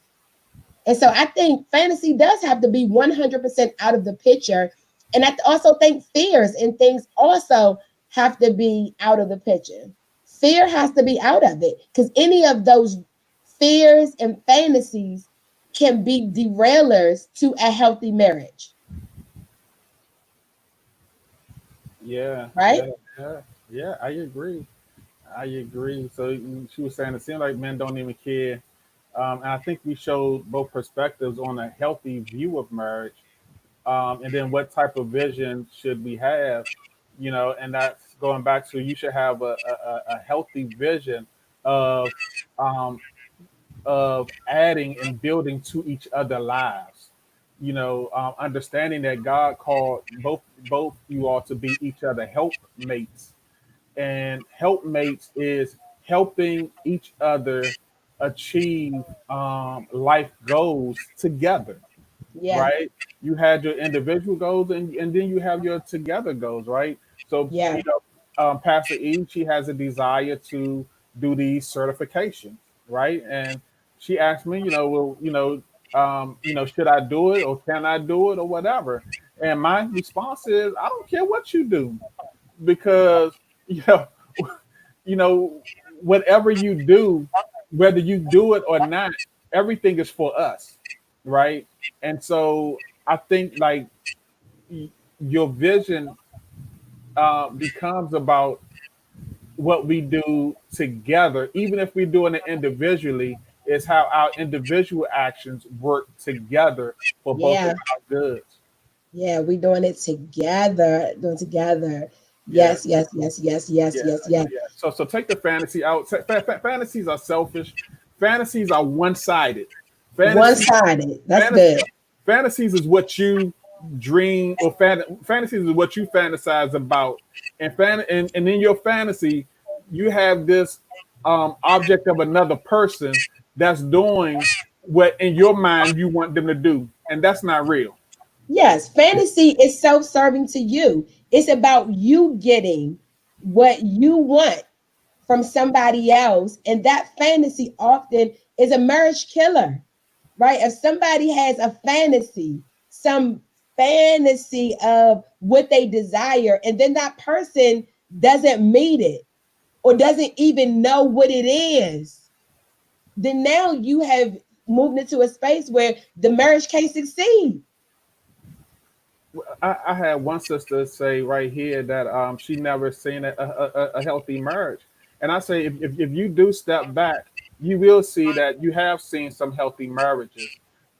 And so I think fantasy does have to be 100% out of the picture. And I also think fears and things also have to be out of the picture. Fear has to be out of it because any of those fears and fantasies can be derailers to a healthy marriage, Yeah, right? yeah, yeah, yeah. I agree. I agree. So she was saying it seems like men don't even care. And I think we showed both perspectives on a healthy view of marriage, and then what type of vision should we have, and that's going back to you should have a healthy vision of um, adding and building to each other lives. Understanding that God called both you all to be each other helpmates, and helpmates is helping each other achieve life goals together, Yeah, right? You had your individual goals, and then you have your together goals, right? So, yeah, Pastor E, she has a desire to do these certifications, right? And she asked me, should I do it or can I do it or whatever? And my response is, I don't care what you do, because you know, you know, whatever you do, whether you do it or not, everything is for us, right? And so I think like your vision becomes about what we do together, even if we're doing it individually, is how our individual actions work together for both of yeah, our goods. yeah. We doing it together, doing it together. Yeah, Yes, yes, yes, yes, yes, yeah, yes, yes. yeah. So take the fantasy out. Fantasies are selfish. Fantasies are one sided. One Fantasy sided. That's fantasy good. fantasies is what you dream, or fantasies is what you fantasize about, and in your fantasy you have this object of another person that's doing what in your mind you want them to do, and that's not real. Yes, fantasy is self-serving to you. It's about you getting what you want from somebody else. And that fantasy often is a marriage killer, right? If somebody has a fantasy, some fantasy of what they desire, and then that person doesn't meet it or doesn't even know what it is, then now you have moved into a space where the marriage can't succeed. I had one sister say right here that she never seen a healthy marriage, and I say if you do step back, you will see that you have seen some healthy marriages.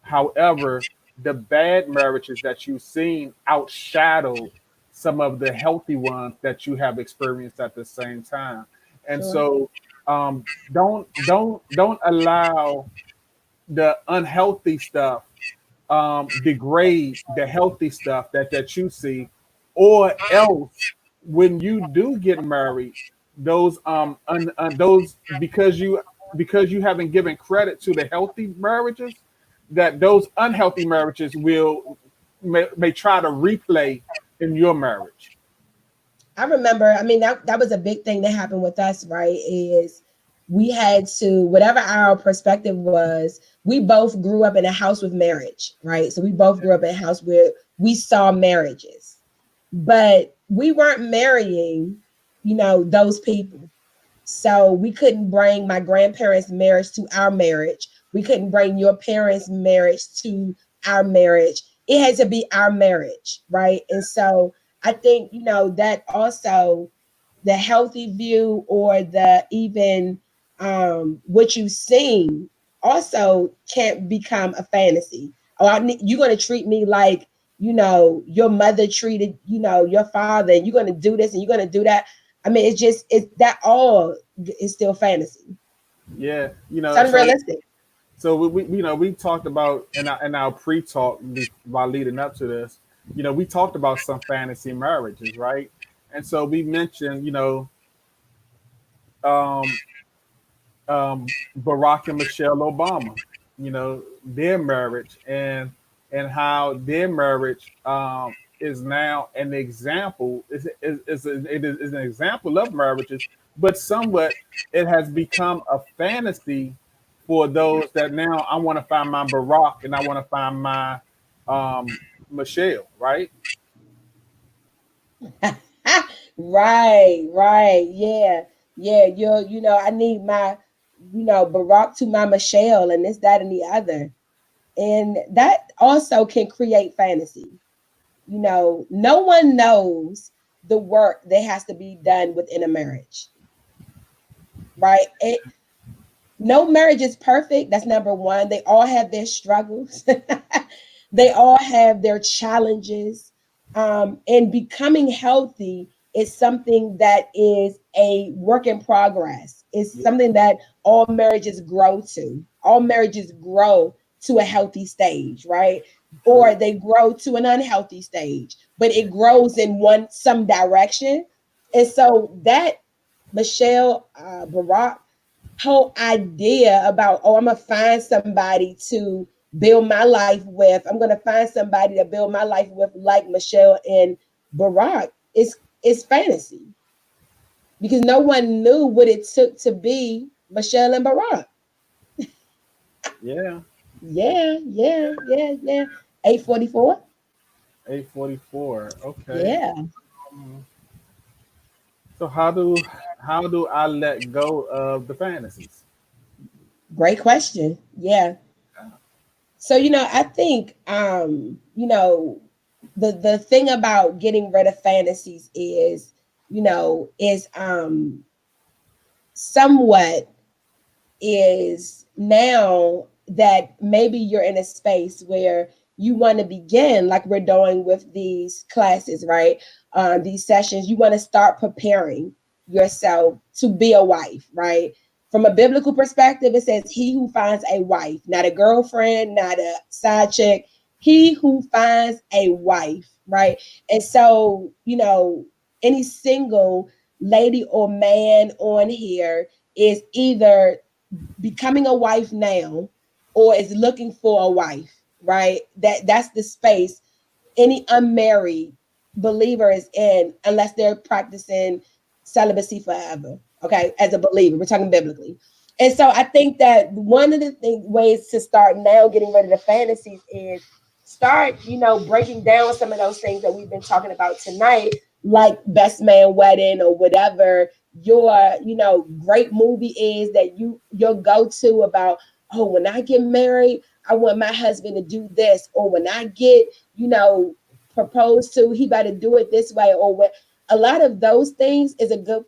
However, the bad marriages that you've seen outshadow some of the healthy ones that you have experienced at the same time, and Sure. so don't allow the unhealthy stuff degrade the healthy stuff that you see, or else when you do get married, those because you haven't given credit to the healthy marriages, that those unhealthy marriages may try to replay in your marriage. I remember, I mean, that was a big thing that happened with us, right? Is we had to, whatever our perspective was, we both grew up in a house with marriage, right? So we both grew up in a house where we saw marriages, but we weren't marrying, those people. So we couldn't bring my grandparents' marriage to our marriage. We couldn't bring your parents' marriage to our marriage. It had to be our marriage, right? And so I think, that also the healthy view or the even what you've seen also can't become a fantasy. Oh, you're going to treat me like, your mother treated, your father, and you're going to do this and you're going to do that. I mean, it's that all is still fantasy. Yeah, It's so unrealistic. So we talked about in our pre-talk while leading up to this, we talked about some fantasy marriages, right? And so we mentioned, um, Barack and Michelle Obama, their marriage and how their marriage is now an example is an example of marriages, but somewhat it has become a fantasy for those that now I want to find my Barack and I want to find my Michelle, right? Right, right. Yeah. Yeah. I need my, Barack to my Michelle and this, that, and the other. And that also can create fantasy. No one knows the work that has to be done within a marriage, right? No marriage is perfect. That's number one. They all have their struggles. They all have their challenges. And becoming healthy is something that is a work in progress. It's Yeah, something that all marriages grow to. All marriages grow to a healthy stage, right? Or true. they grow to an unhealthy stage, but it grows in some direction. And so that Michelle Barack whole idea about, oh, I'm gonna find somebody to build my life with. I'm gonna find somebody to build my life with, like Michelle and Barack. It's fantasy because no one knew what it took to be Michelle and Barack. Yeah, Yeah, yeah, yeah, yeah. 844. 844. Okay. Yeah, Um, So how do I let go of the fantasies? great question. Yeah. So I think the thing about getting rid of fantasies is somewhat is now that maybe you're in a space where you want to begin, like we're doing with these classes, right? These sessions, you want to start preparing yourself to be a wife, right? From a biblical perspective, it says, he who finds a wife, not a girlfriend, not a side chick, he who finds a wife, right? And so, any single lady or man on here is either becoming a wife now or is looking for a wife, right? That's the space any unmarried believer is in, unless they're practicing celibacy forever. Okay, as a believer, we're talking biblically. And so I think that one of the ways to start now getting rid of the fantasies is start, breaking down some of those things that we've been talking about tonight, like Best Man Wedding or whatever your, great movie is that your go-to about, oh, when I get married, I want my husband to do this, or when I get, proposed to, he better do it this way, or what. A lot of those things is a good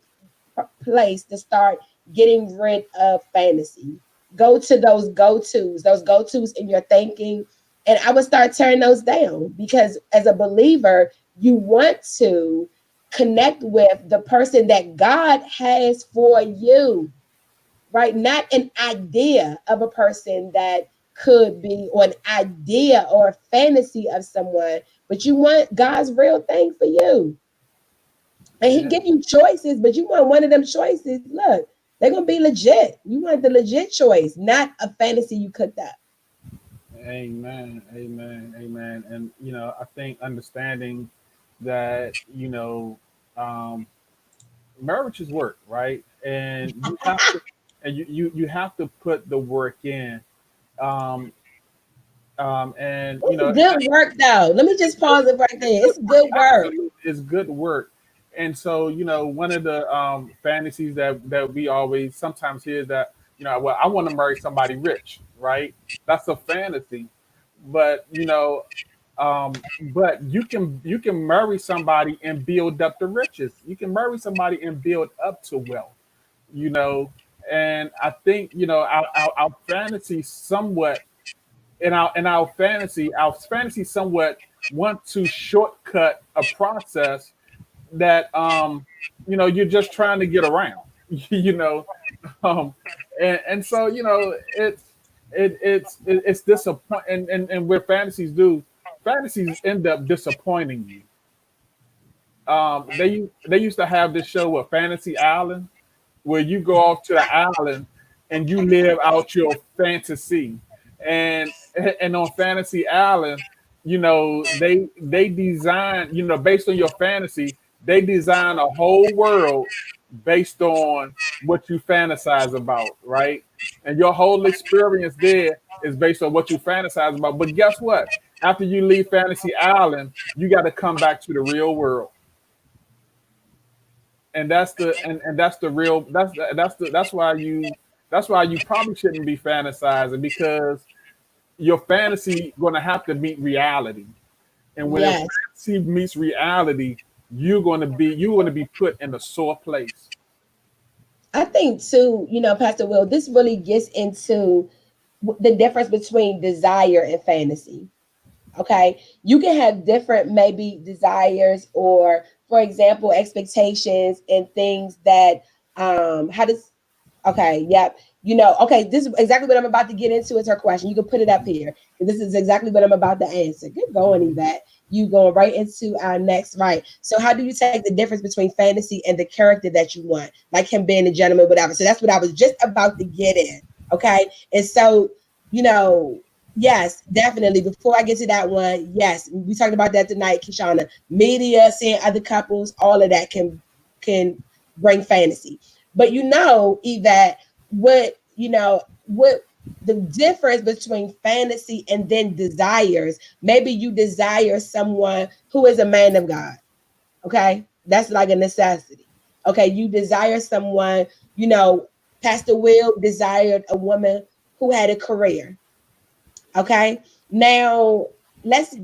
place to start getting rid of fantasy. Go to those go-tos in your thinking, and I would start turning those down, because as a believer, you want to connect with the person that God has for you, right? Not an idea of a person that could be, or an idea or a fantasy of someone, but you want God's real thing for you. And he Yeah. give you choices, but you want one of them choices. Look, they're gonna be legit. You want the legit choice, not a fantasy you cooked up. Amen. Amen. Amen. And I think understanding that, um, marriage is work, right? And you have to put the work in. Um, and It's good work though. Let me just pause it right there. It's good work. absolutely, it's good work. And so, one of the fantasies that we always sometimes hear is that, well, I want to marry somebody rich, right? That's a fantasy. But, but you can marry somebody and build up the riches. You can marry somebody and build up to wealth, you know. And I think, our fantasy somewhat our fantasy somewhat want to shortcut a process that you're just trying to get around. you know um and so it's it's disappoint and where fantasies end up disappointing you. They used to have this show with Fantasy Island where you go off to the island and you live out your fantasy. And and on Fantasy Island, they design, based on your fantasy, they design a whole world based on what you fantasize about, right? And your whole experience there is based on what you fantasize about. But guess what? After you leave Fantasy Island, you got to come back to the real world. And that's the real that's why you probably shouldn't be fantasizing, because your fantasy going to have to meet reality. And when your Yes. fantasy meets reality, you're going to be put in a sore place. I think too, Pastor Will, this really gets into the difference between desire and fantasy. Okay. You can have different, maybe, desires, or, for example, expectations and things that, how does, okay, yep. Okay, this is exactly what I'm about to get into. Is her question. You can put it up here. This is exactly what I'm about to answer. Good going, Yvette. You going right into our next, right. So how do you take the difference between fantasy and the character that you want? Like him being a gentleman, whatever. So that's what I was just about to get in. Okay. And so, you know, yes, definitely. Before I get to that one, yes, we talked about that tonight, Kishana. Media, seeing other couples, all of that can bring fantasy. But Yvette, what the difference between fantasy and then desires. Maybe you desire someone who is a man of God. Okay. That's like a necessity. Okay. You desire someone, Pastor Will desired a woman who had a career. Okay. Now let's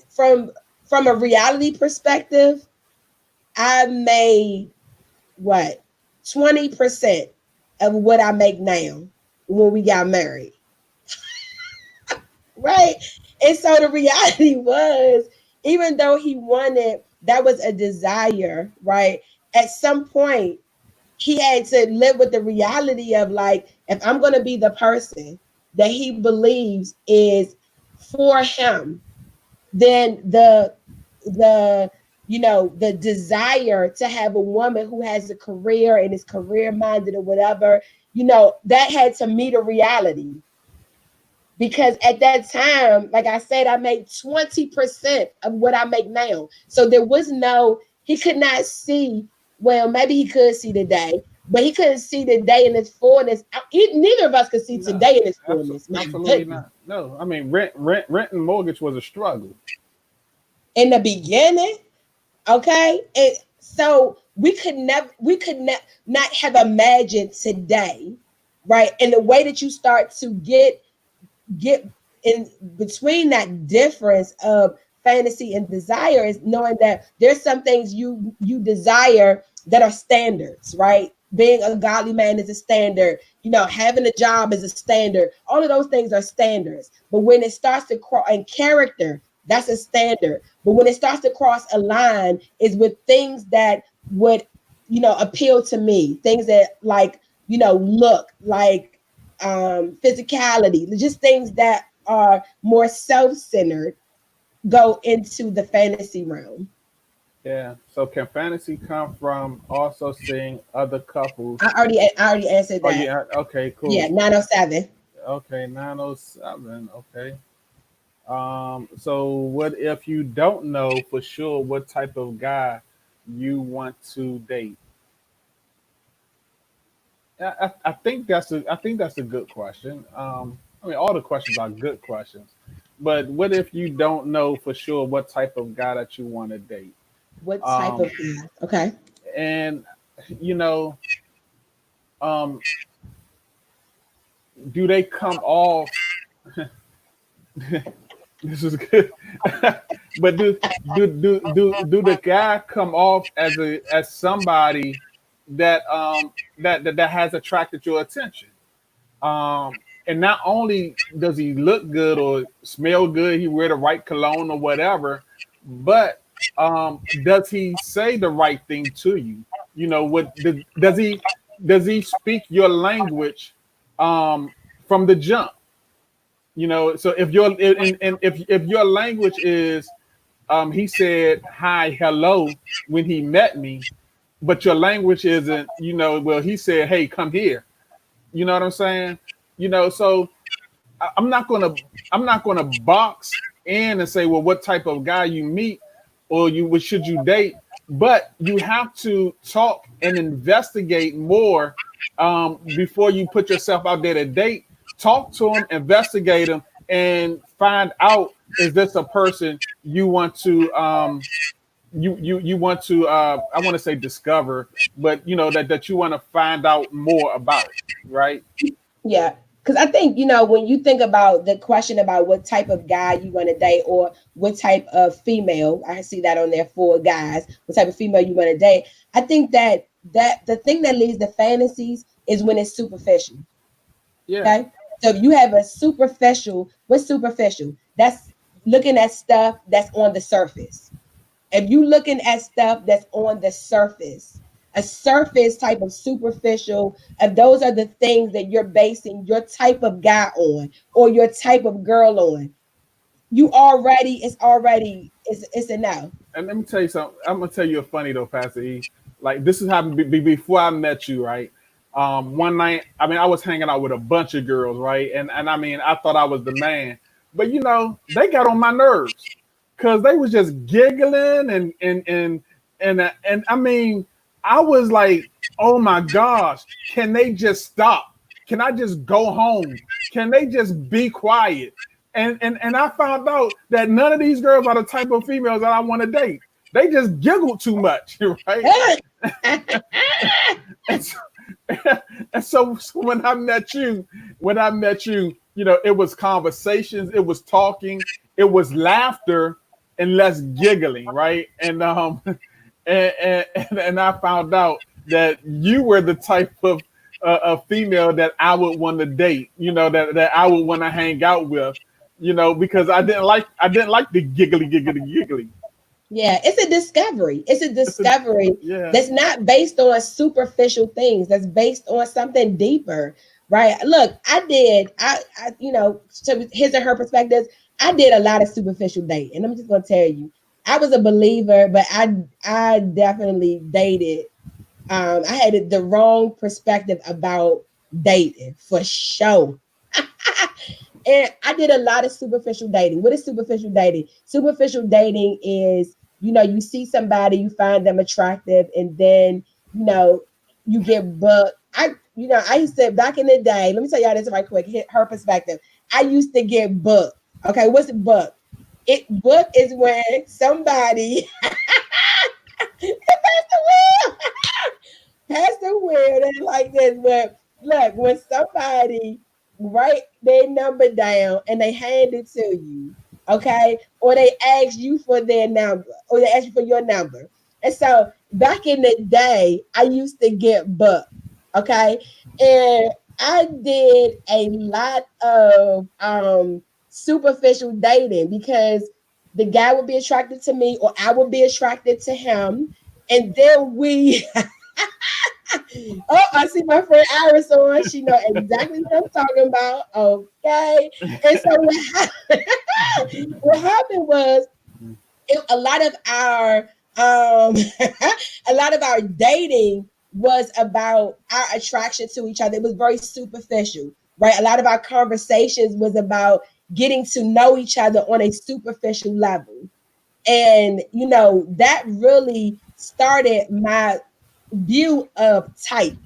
from from a reality perspective, I made what 20% of what I make now when we got married. Right. And so the reality was, even though he wanted, that was a desire, right? At some point, he had to live with the reality of, like, if I'm going to be the person that he believes is for him, then the desire to have a woman who has a career and is career minded or whatever, that had to meet a reality. Because at that time, like I said, I made 20% of what I make now. So there was he could not see, well, maybe he could see the day, but he couldn't see the day in its fullness. Neither of us could see No, today in its fullness. My absolutely goodness. not. No, I mean, rent and mortgage was a struggle. In the beginning, okay? And so we could not have imagined today, right? And the way that you start to get in between that difference of fantasy and desire is knowing that there's some things you desire that are standards, right? Being a godly man is a standard, having a job is a standard. All of those things are standards. But when it starts to cross, and character, that's a standard. But when it starts to cross a line is with things that would, appeal to me, things that, like, look like, physicality, just things that are more self-centered, go into the fantasy realm. Yeah. So can fantasy come from also seeing other couples? I already answered Oh that. yeah. Okay. Yeah, Cool. 907. Okay. 907. Okay. So what if you don't know for sure what type of guy you want to date? I think that's a good question. I mean, all the questions are good questions, but what if you don't know for sure what type of guy that you want to date? What type of Um, guy? Okay. and you know, um, do they come off? This is good, but do the guy come off as somebody that has attracted your attention? And not only does he look good or smell good, he wear the right cologne or whatever, but does he say the right thing to you? Does he speak your language from the jump? You know, so if your and if your language is he said hi, hello when he met me, but your language isn't, you know, well, he said, hey, come here. You know what I'm saying? You know, so I'm not gonna box in and say, well, what type of guy you meet or you what should you date, but you have to talk and investigate more before you put yourself out there to date. Talk to them, investigate them, and find out, is this a person you want to you want to I want to say discover, but you know that you want to find out more about, right? Yeah. Because I think, when you think about the question about what type of guy you want to date or what type of female, I see that on there for guys, what type of female you want to date. I think that the thing that leads to fantasies is when it's superficial. Yeah. Okay. So if you have a superficial, what's superficial? That's looking at stuff that's on the surface. If you looking at stuff that's on the surface, a surface type of superficial, if those are the things that you're basing your type of guy on or your type of girl on, it's a no. And let me tell you something. I'm gonna tell you a funny though, Pastor E. Like this has happened before I met you, right? One night, I mean, I was hanging out with a bunch of girls, right? And I mean, I thought I was the man, but you know, they got on my nerves because they was just giggling and I mean, I was like, oh my gosh, can they just stop? Can I just go home? Can they just be quiet? And I found out that none of these girls are the type of females that I want to date. They just giggle too much, right? And so, and so when I met you, you know, it was conversations, it was talking, it was laughter, and less giggling, right? And I found out that you were the type of a female that I would want to date, you know, that I would want to hang out with, you know, because I didn't like the giggly. Yeah, it's a discovery. It's a It's a, discovery yeah. that's not based on superficial things. That's based on something deeper, right? Look, so his or her perspectives. I did a lot of superficial dating, and I'm just gonna tell you, I was a believer, but I definitely dated. I had the wrong perspective about dating for sure. And I did a lot of superficial dating. What is superficial dating? Superficial dating is, you see somebody, you find them attractive, and then, you get booked. I used to, back in the day, let me tell y'all this right quick, hit her perspective. I used to get booked. Okay, what's a book? Book is when somebody pass the wheel. Pass the wheel. That's like this. But look, when somebody write their number down and they hand it to you, okay, or they ask you for their number, or they ask you for your number. And so back in the day, I used to get booked, okay, and I did a lot of superficial dating because the guy would be attracted to me, or I would be attracted to him, and then we oh, I see my friend Iris on. She know exactly what I'm talking about. Okay. And so what happened was a lot of our a lot of our dating was about our attraction to each other. It was very superficial, right? A lot of our conversations was about getting to know each other on a superficial level. And that really started my view of type,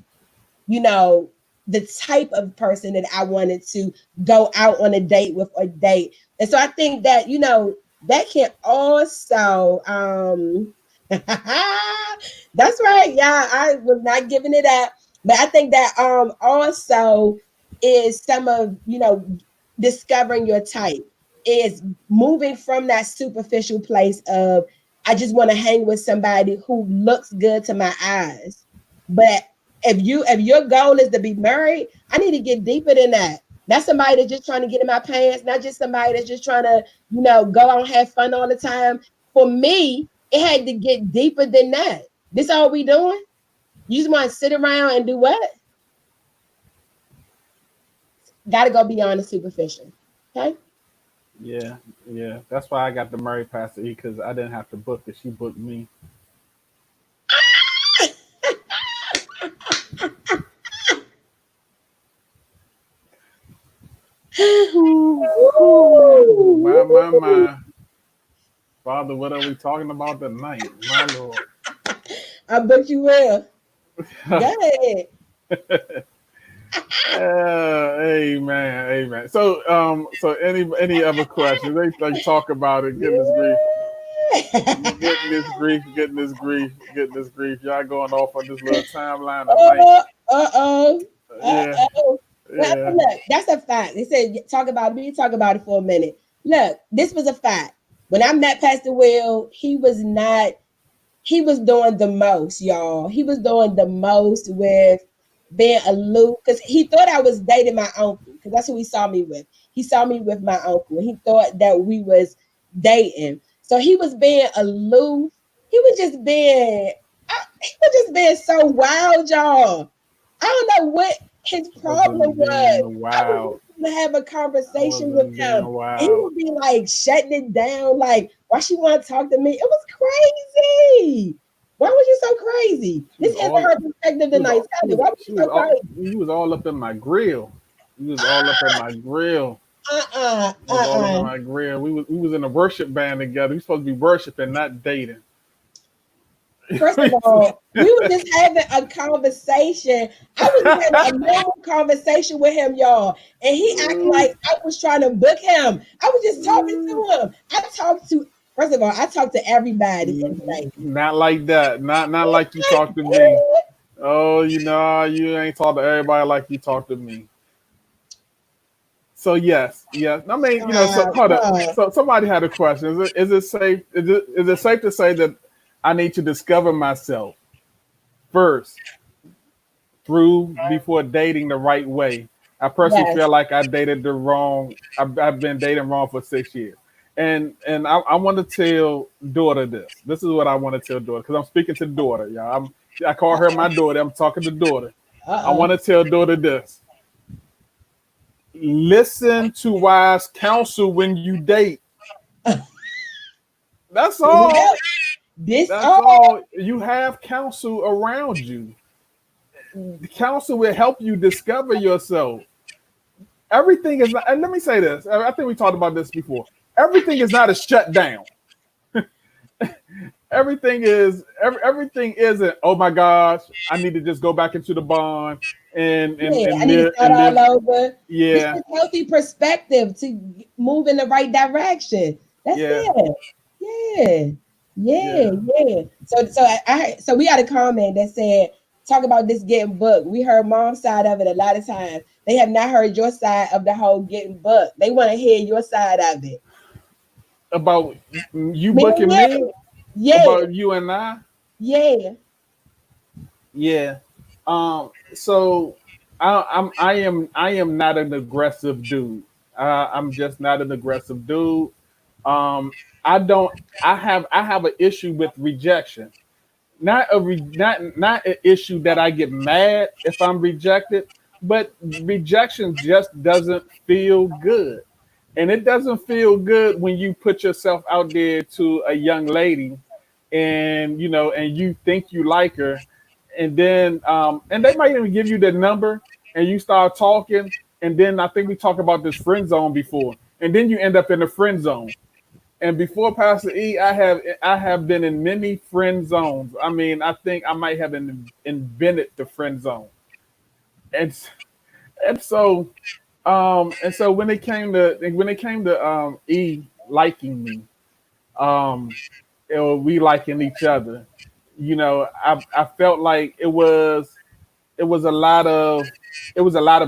you know, the type of person that I wanted to go out on a date with or date. And so I think that, that can also that's right. Yeah, I was not giving it up. But I think that also is some of, discovering your type is moving from that superficial place of I just want to hang with somebody who looks good to my eyes. But if your goal is to be married, I need to get deeper than that. Not somebody that's just trying to get in my pants, not just somebody that's just trying to, go out and have fun all the time. For me, it had to get deeper than that. This all we doing? You just want to sit around and do what? Gotta go beyond the superficial. Okay. Yeah, yeah. That's why I got to marry Pastor E because I didn't have to book it. She booked me. Ooh, ooh, Ooh. my. Father, what are we talking about tonight? My Lord. I bet you will. Go ahead. Amen, amen. So any other questions? They talk about it, getting this grief, getting this grief, getting this grief. Y'all going off on this little timeline tonight? Uh-oh. Yeah, Uh-oh. Well, yeah. look, that's a fact. They said talk about it. We can talk about it for a minute. Look, this was a fact. When I met Pastor Will, he was doing the most, y'all. He was doing the most with being aloof because he thought I was dating my uncle because that's who he saw me with. He saw me with my uncle. He thought that we was dating. So he was being aloof. He was just being, he was just being so wild, y'all. I don't know what his problem Wasn't was. being I was wild. just trying to have a I conversation with wasn't him. being And he wild. would be like shutting it down, like, why she want to talk to me? It was crazy. Why was you so crazy? She This was isn't all. her perspective She was tonight. all. Tell me, why was She you was so all. crazy? He was all up in my grill. He was all up in my grill. Uh-uh, He was all up in uh-uh. my grill. We was in a worship band together. We supposed to be worshiping, not dating. First of all, we were just having a conversation. I was just having a normal conversation with him, y'all. And he acted like I was trying to book him. I was just talking to him. First of all, I talked to everybody in the night. Not like that. Not like you talk to me. Oh, you ain't talk to everybody like you talk to me. So yes, yes. I mean, so hold up. Uh, So somebody had a question. Is it safe? Is it safe to say that I need to discover myself first through before dating the right way? I personally yes. feel like I dated the wrong. I've been dating wrong for 6 years, and I want to tell daughter this. This is what I want to tell daughter because I'm speaking to daughter, y'all. I call her my daughter. I'm talking to daughter. I Uh-uh. want to tell daughter this. Listen to wise counsel when you date. That's Here we go. all. This That's oh all. You have counsel around you. The counsel will help you discover yourself. Everything is not, and let me say this. I think we talked about this before. Everything is not a shutdown. Everything isn't, oh my gosh, I need to just go back into the bond and and, yeah, I and need to live start and all live. over. This Yeah, is healthy perspective to move in the right direction. That's yeah, it. Yeah, yeah, yeah. yeah. So we got a comment that said, talk about this getting booked. We heard mom's side of it a lot of times. They have not heard your side of the whole getting booked. They want to hear your side of it. About you Me and booking me, you. Yeah, about you and I. yeah. Yeah. So I am not an aggressive dude. I'm just not an aggressive dude. Um, I don't. I have an issue with rejection. Not an issue that I get mad if I'm rejected, but rejection just doesn't feel good, and it doesn't feel good when you put yourself out there to a young lady, and and you think you like her, and they might even give you the number, and you start talking, and then I think we talked about this friend zone before, and then you end up in the friend zone. And before Pastor E, I have been in many friend zones. I mean, I think I might have invented the friend zone. And and so when it came to E liking me, um, or we liking each other, I felt like it was a lot of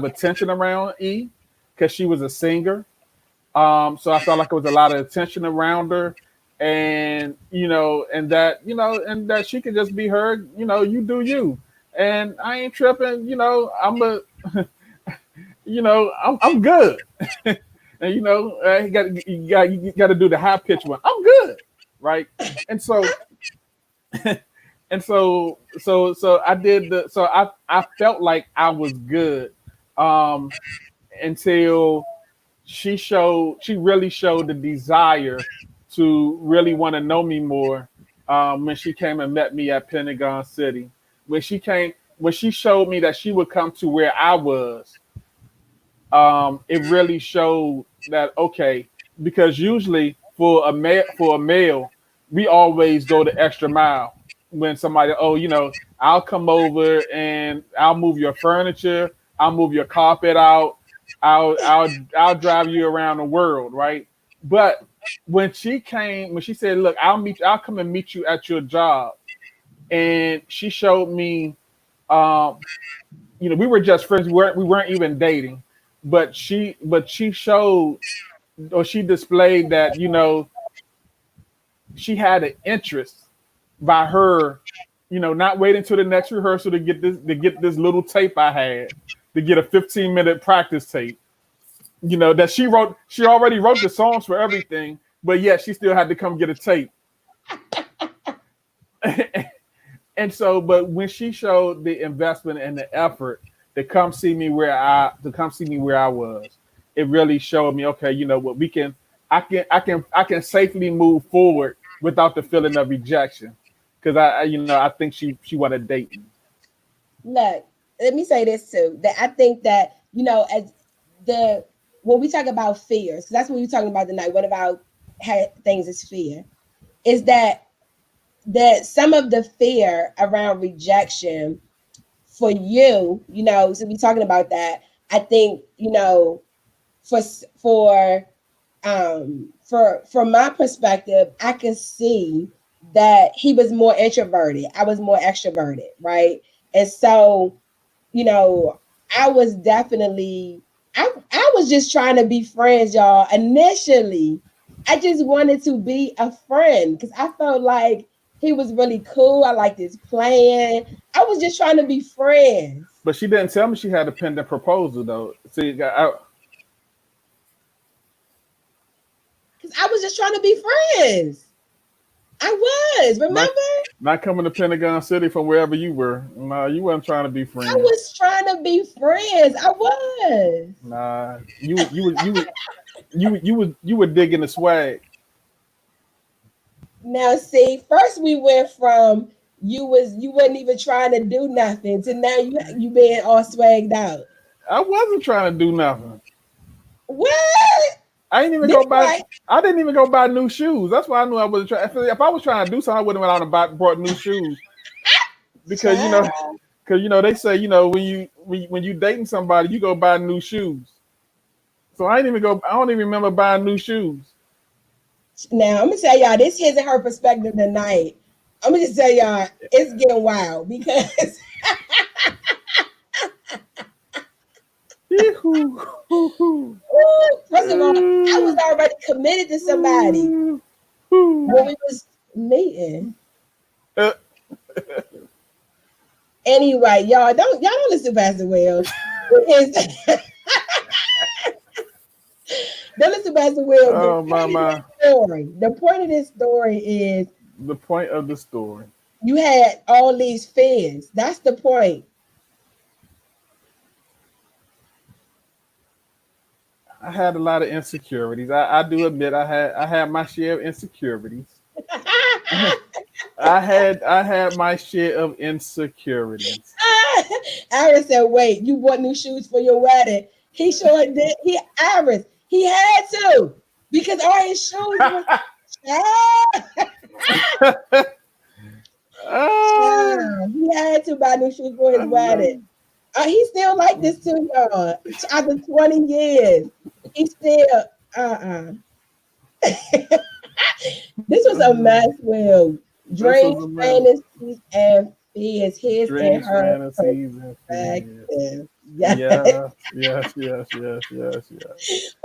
attention around E because she was a singer. So I felt like it was a lot of attention around her, and that she could just be her. You do you, and I ain't tripping. I'm good, and you got to do the high pitch one. I'm good, right? And so and so I did I felt like I was good, um, until she really showed the desire to really want to know me more when she came and met me at Pentagon City. When she showed me that she would come to where I was, it really showed that okay, because usually for a male, we always go the extra mile when somebody, oh, I'll come over and I'll move your furniture, I'll move your carpet out, I'll drive you around the world, right? But when she said, look, I'll come and meet you at your job, and she showed me, um, we were just friends. We weren't even dating, but she showed, or she displayed that she had an interest by her, not waiting till the next rehearsal to get this little tape I had, to get a 15-minute practice tape. That she wrote. She already wrote the songs for everything, but yet she still had to come get a tape. And so, but when she showed the investment and the effort to come see me where I was, it really showed me, okay, you know what, we can I can safely move forward without the feeling of rejection. Because I think she wanted to date me. Look, let me say this too. That I think that as the when we talk about fears, because that's what we're talking about tonight. One of our things is fear. Is that some of the fear around rejection for you, so we're talking about that. I think for for from my perspective, I can see that he was more introverted. I was more extroverted, right? And so, you know, I was definitely I was just trying to be friends, y'all. Initially, I just wanted to be a friend because I felt like he was really cool. I liked his plan. I was just trying to be friends. But she didn't tell me she had a pending proposal though. See, Because I was just trying to be friends. I was, not remember? not coming to Pentagon City from wherever you were. No, you wasn't trying to be I friends. was trying to be friends. I was. Nah, you were digging the swag. Now see, first we went from you wasn't even trying to do nothing to now you being all swagged out. I wasn't trying to do nothing. What? I didn't even This go buy. right? I didn't even go buy new shoes. That's why I knew I wasn't trying. If I was trying to do something, I wouldn't have went out and bought new shoes because Child. they say when you dating somebody, you go buy new shoes. So I didn't even go. I don't even remember buying new shoes. Now I'm gonna tell y'all this his and her perspective tonight. I'm gonna just tell y'all it's getting wild because first of all, I was already committed to somebody when we was meeting. Uh, Anyway, y'all don't listen to Pastor Wells. Don't listen to Pastor Wells. oh my my! The point of this story is The point of the story. you had all these fears. That's the point. I had a lot of insecurities. I do admit I had my share of insecurities. I had my share of insecurities. Iris said, "Wait, you bought new shoes for your wedding?" He sure did. Iris, he had to because all his shoes was. He had to buy new shoes for his wedding. He still like this too, y'all. After 20 years, he still This was a mess, Will. This was Dreams, a mess. fantasies, and fears. His and Dreams, her fantasies, and fears. perspective. Yeah. Yes.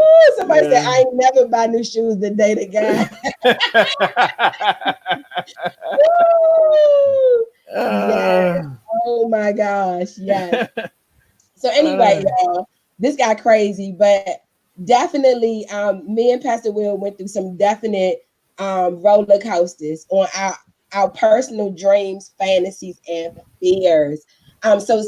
Ooh, somebody said, Yeah. I ain't never buy new shoes to date a guy. Woo! Yes. uh, Oh my gosh. Yes. So anyway, y'all, this got crazy, but definitely me and Pastor Will went through some definite roller coasters on our personal dreams, fantasies, and fears. So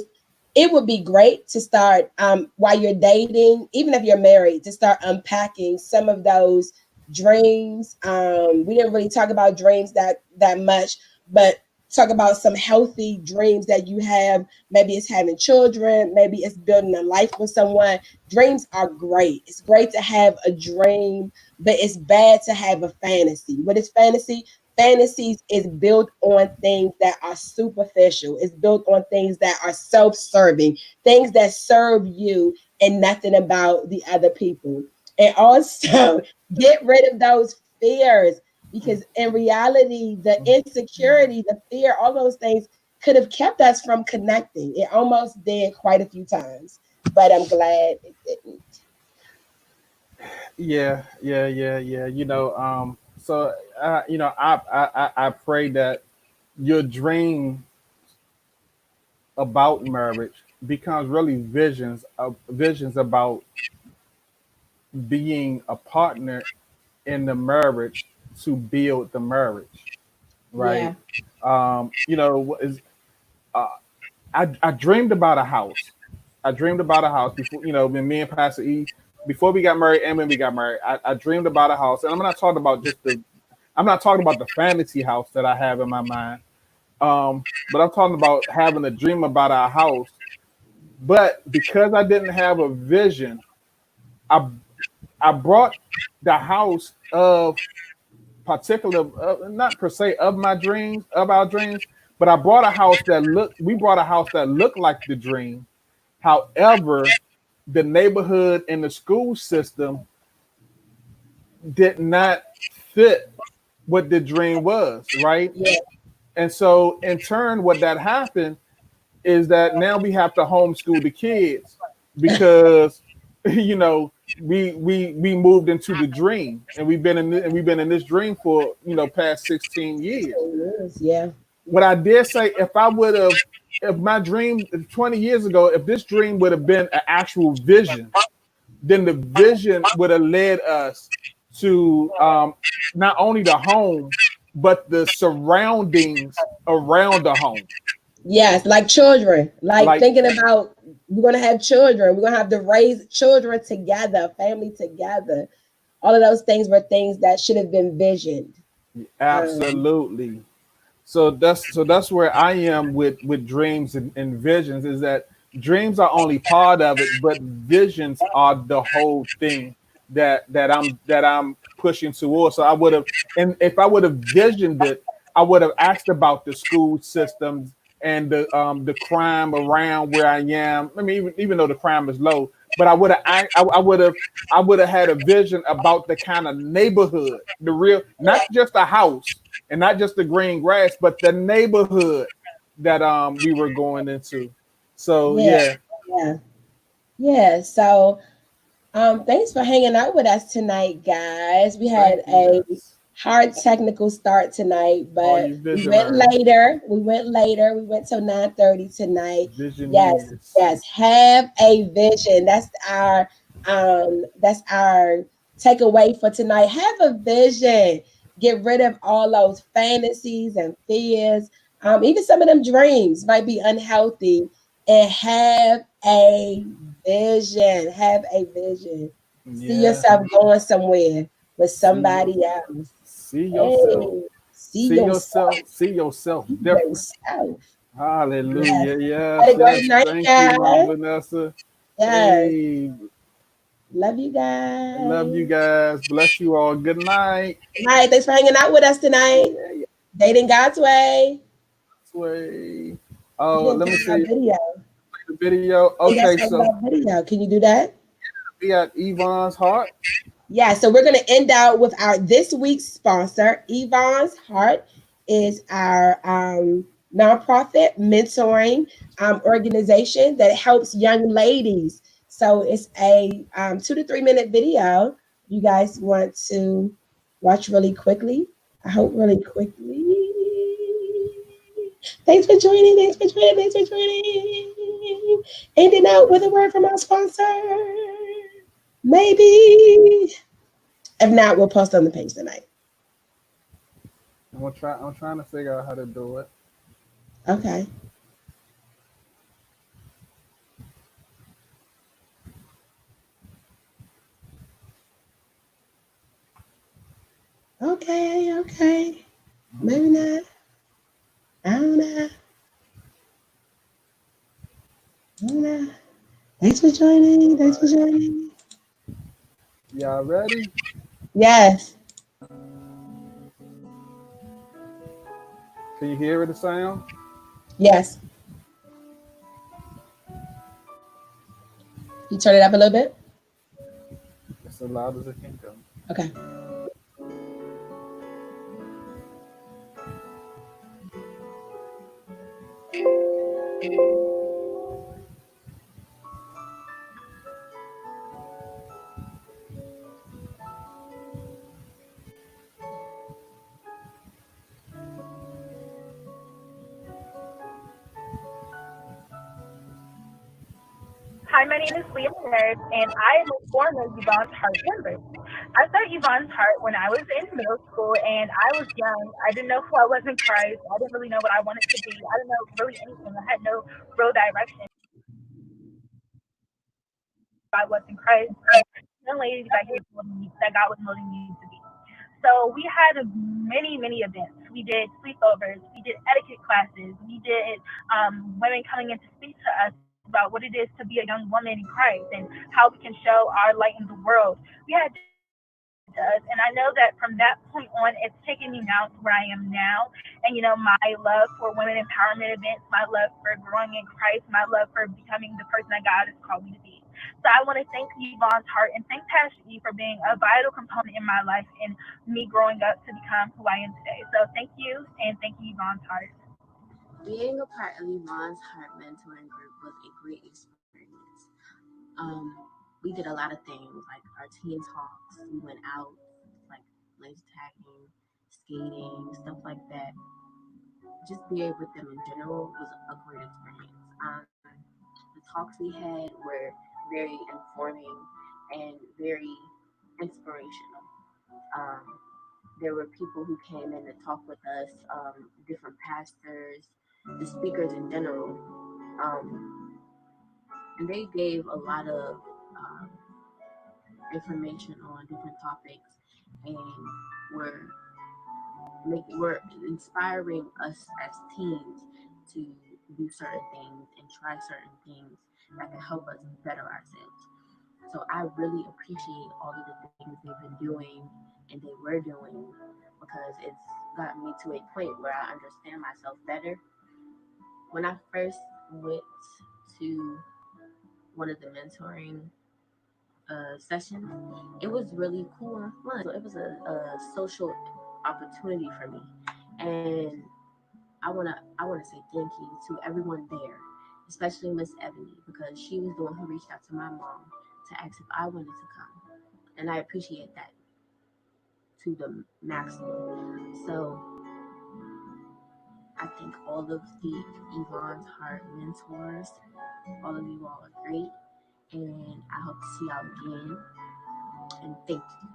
it would be great to start while you're dating, even if you're married, to start unpacking some of those dreams. We didn't really talk about dreams that much, but talk about some healthy dreams that you have. Maybe it's having children, maybe it's building a life with someone. Dreams are great. It's great to have a dream, but it's bad to have a fantasy. What is fantasy? Fantasies is built on things that are superficial. It's built on things that are self-serving, things that serve you and nothing about the other people. And also get rid of those fears, because in reality, the insecurity, the fear, all those things could have kept us from connecting. It almost did quite a few times, but I'm glad it didn't. Yeah. So I pray that your dream about marriage becomes really visions about being a partner in the marriage to build the marriage, right? Yeah. Is uh, I dreamed about a house. I dreamed about a house before, when me and Pastor E, before we got married and when we got married, I dreamed about a house. And I'm not talking about the fantasy house that I have in my mind. But I'm talking about having a dream about our house. But because I didn't have a vision, I I brought the house of particular, not per se of my dreams, of our dreams, but I brought a house that looked. We brought a house that looked like the dream. However, the neighborhood and the school system did not fit what the dream was, right? Yeah. And so, in turn, what that happened is that now we have to homeschool the kids because we moved into the dream, and we've been in this dream for past 16 years. Yeah. What I dare say, if my dream 20 years ago, if this dream would have been an actual vision, then the vision would have led us to not only the home but the surroundings around the home. Yes, like children, like Like, thinking about we're gonna have children, we're gonna have to raise children together, family together. All of those things were things that should have been visioned. Um, absolutely. So that's where I am with dreams and visions, is that dreams are only part of it, but visions are the whole thing that I'm pushing towards. So I would have, and if I would have visioned it, I would have asked about the school systems and the crime around where I am. I mean, even though the crime is low, but I would have had a vision about the kind of neighborhood, the real, not just a house and not just the green grass, but the neighborhood that we were going into. So yeah, yeah, yeah, yeah. So thanks for hanging out with us tonight, guys. We thank had you a guys, hard technical start tonight, all but you we went visionaries, later. We went later. We went till 9:30 tonight. Yes, visioneers. yes. Have a vision. That's our takeaway for tonight. Have a vision. Get rid of all those fantasies and fears. Even some of them dreams might be unhealthy. And have a vision. Have a vision. See Yeah, yourself going somewhere with see somebody else. see yourself, Hey, see yourself. see yourself See different. yourself. Yes. Hallelujah. Have Yes, a great yes. night, Thank you, Mom guys. Vanessa. Yes. Hey, Love you love you guys. guys. Bless you all. Good night. Good night. Thanks for hanging out with us tonight. Yeah, yeah. Dating God's way. Way. You Oh, didn't let play me our see video. the video. You guys Okay, talk so about video. Can you do that? we got Yvonne's heart. Yeah, so we're going to end out with our this week's sponsor. Yvonne's Heart is our nonprofit mentoring organization that helps young ladies. So it's a 2 to 3 minute video. You guys want to watch really quickly? I hope really quickly. Thanks for joining. Thanks for joining. Thanks for joining. Ending out with a word from our sponsor. Maybe. If not, we'll post on the page tonight. I'm trying to figure out how to do it. Okay. Okay, okay. Maybe not. I don't know. I don't know. Thanks for joining. All Thanks for right. joining. Y'all ready? Yes. Can you hear the sound? Yes. You turn it up a little bit? It's as loud as it can go. Okay. Hi, my name is Leah Nerd, and I am a former Yvonne's Heart member. I started Yvonne's Heart when I was in middle school, and I was young. I didn't know who I was in Christ. I didn't really know what I wanted to be. I didn't know really anything. I had no real direction. I was in Christ, and young lady that he was molding me, that God was molding me to be. So we had many events. We did sleepovers. We did etiquette classes. We did women coming in to speak to us about what it is to be a young woman in Christ and how we can show our light in the world. We had different things that were given to us, and I know that from that point on, it's taken me now to where I am now. And my love for women empowerment events, my love for growing in Christ, my love for becoming the person that God has called me to be. So I want to thank Yvonne's Heart and thank Pastor E for being a vital component in my life and me growing up to become who I am today. So thank you, and thank you, Yvonne's Heart. Being a part of Yvonne's Heart Mentoring Group was a great experience. Um, we did a lot of things like our teen talks. We went out, like laser tagging, skating, stuff like that. Just being with them in general was a great experience. The talks we had were very informing and very inspirational. Um, there were people who came in to talk with us, different pastors, the speakers in general, um, and they gave a lot of um, information on different topics, and were were inspiring us as teens to do certain things and try certain things that can help us better ourselves. So I really appreciate all of the things they've been doing and they were doing because it's gotten me to a point where I understand myself better. When I first went to one of the mentoring sessions, it was really cool and fun. So it was a social opportunity for me, and I wanna say thank you to everyone there, especially Miss Ebony because she was the one who reached out to my mom to ask if I wanted to come, and I appreciate that to the maximum. So I think all of the Yvonne's Heart mentors, all of you all are great, and I hope to see y'all again. And thank you.